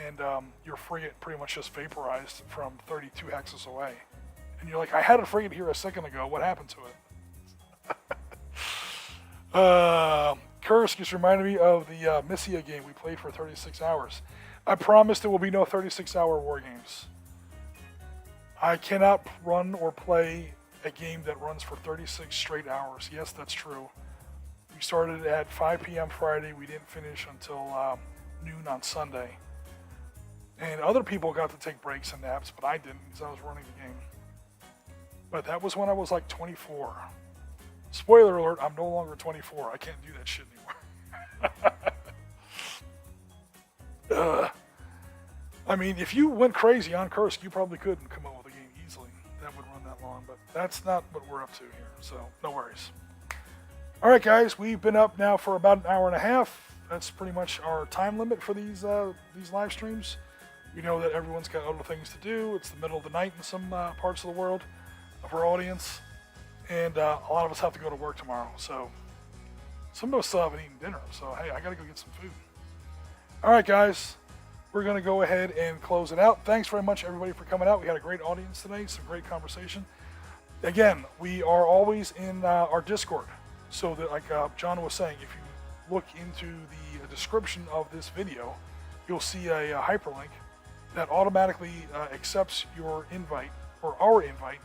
And your frigate pretty much just vaporized from 32 hexes away. And you're like, I had a frigate here a second ago. What happened to it? Kursk just reminded me of the Missia game we played for 36 hours. I promise there will be no 36-hour war games. I cannot run or play a game that runs for 36 straight hours. Yes, that's true. We started at 5 p.m. Friday. We didn't finish until noon on Sunday. And other people got to take breaks and naps, but I didn't because I was running the game. But that was when I was like 24. Spoiler alert, I'm no longer 24. I can't do that shit anymore. I mean, if you went crazy on Kursk, you probably couldn't come up with a game easily. That would run that long, but that's not what we're up to here, so no worries. Alright guys, we've been up now for about an hour and a half. That's pretty much our time limit for these live streams. We know that everyone's got other things to do. It's the middle of the night in some parts of the world of our audience. And a lot of us have to go to work tomorrow, so some of us still haven't eaten dinner, so hey, I gotta go get some food. Alright guys, we're gonna go ahead and close it out. Thanks very much everybody for coming out. We had a great audience today, some great conversation. Again, we are always in our Discord, so that like John was saying, if you look into the description of this video, you'll see a hyperlink that automatically accepts your invite, or our invite,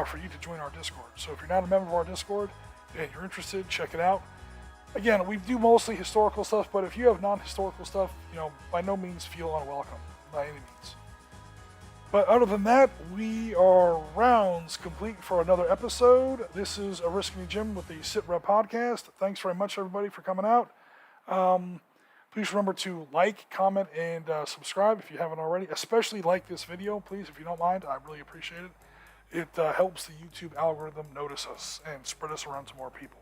for you to join our Discord. So if you're not a member of our Discord and you're interested, check it out. Again, we do mostly historical stuff, but if you have non-historical stuff, by no means feel unwelcome, by any means. But other than that, we are rounds complete for another episode. This is Oriskany Jim with the SitRep Podcast. Thanks very much, everybody, for coming out. Please remember to like, comment, and subscribe if you haven't already. Especially like this video, please, if you don't mind. I really appreciate it. It helps the YouTube algorithm notice us and spread us around to more people.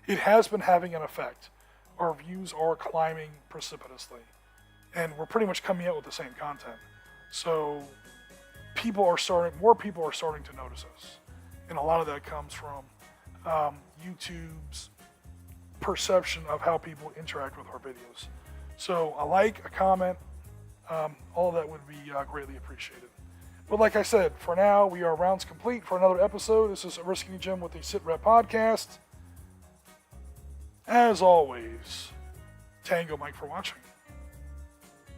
It has been having an effect. Our views are climbing precipitously. And we're pretty much coming out with the same content. So more people are starting to notice us. And a lot of that comes from YouTube's perception of how people interact with our videos. So a like, a comment, all of that would be greatly appreciated. But like I said, for now, we are rounds complete for another episode. This is Oriskany Jim with the SitRep Podcast. As always, Tango Mike for watching.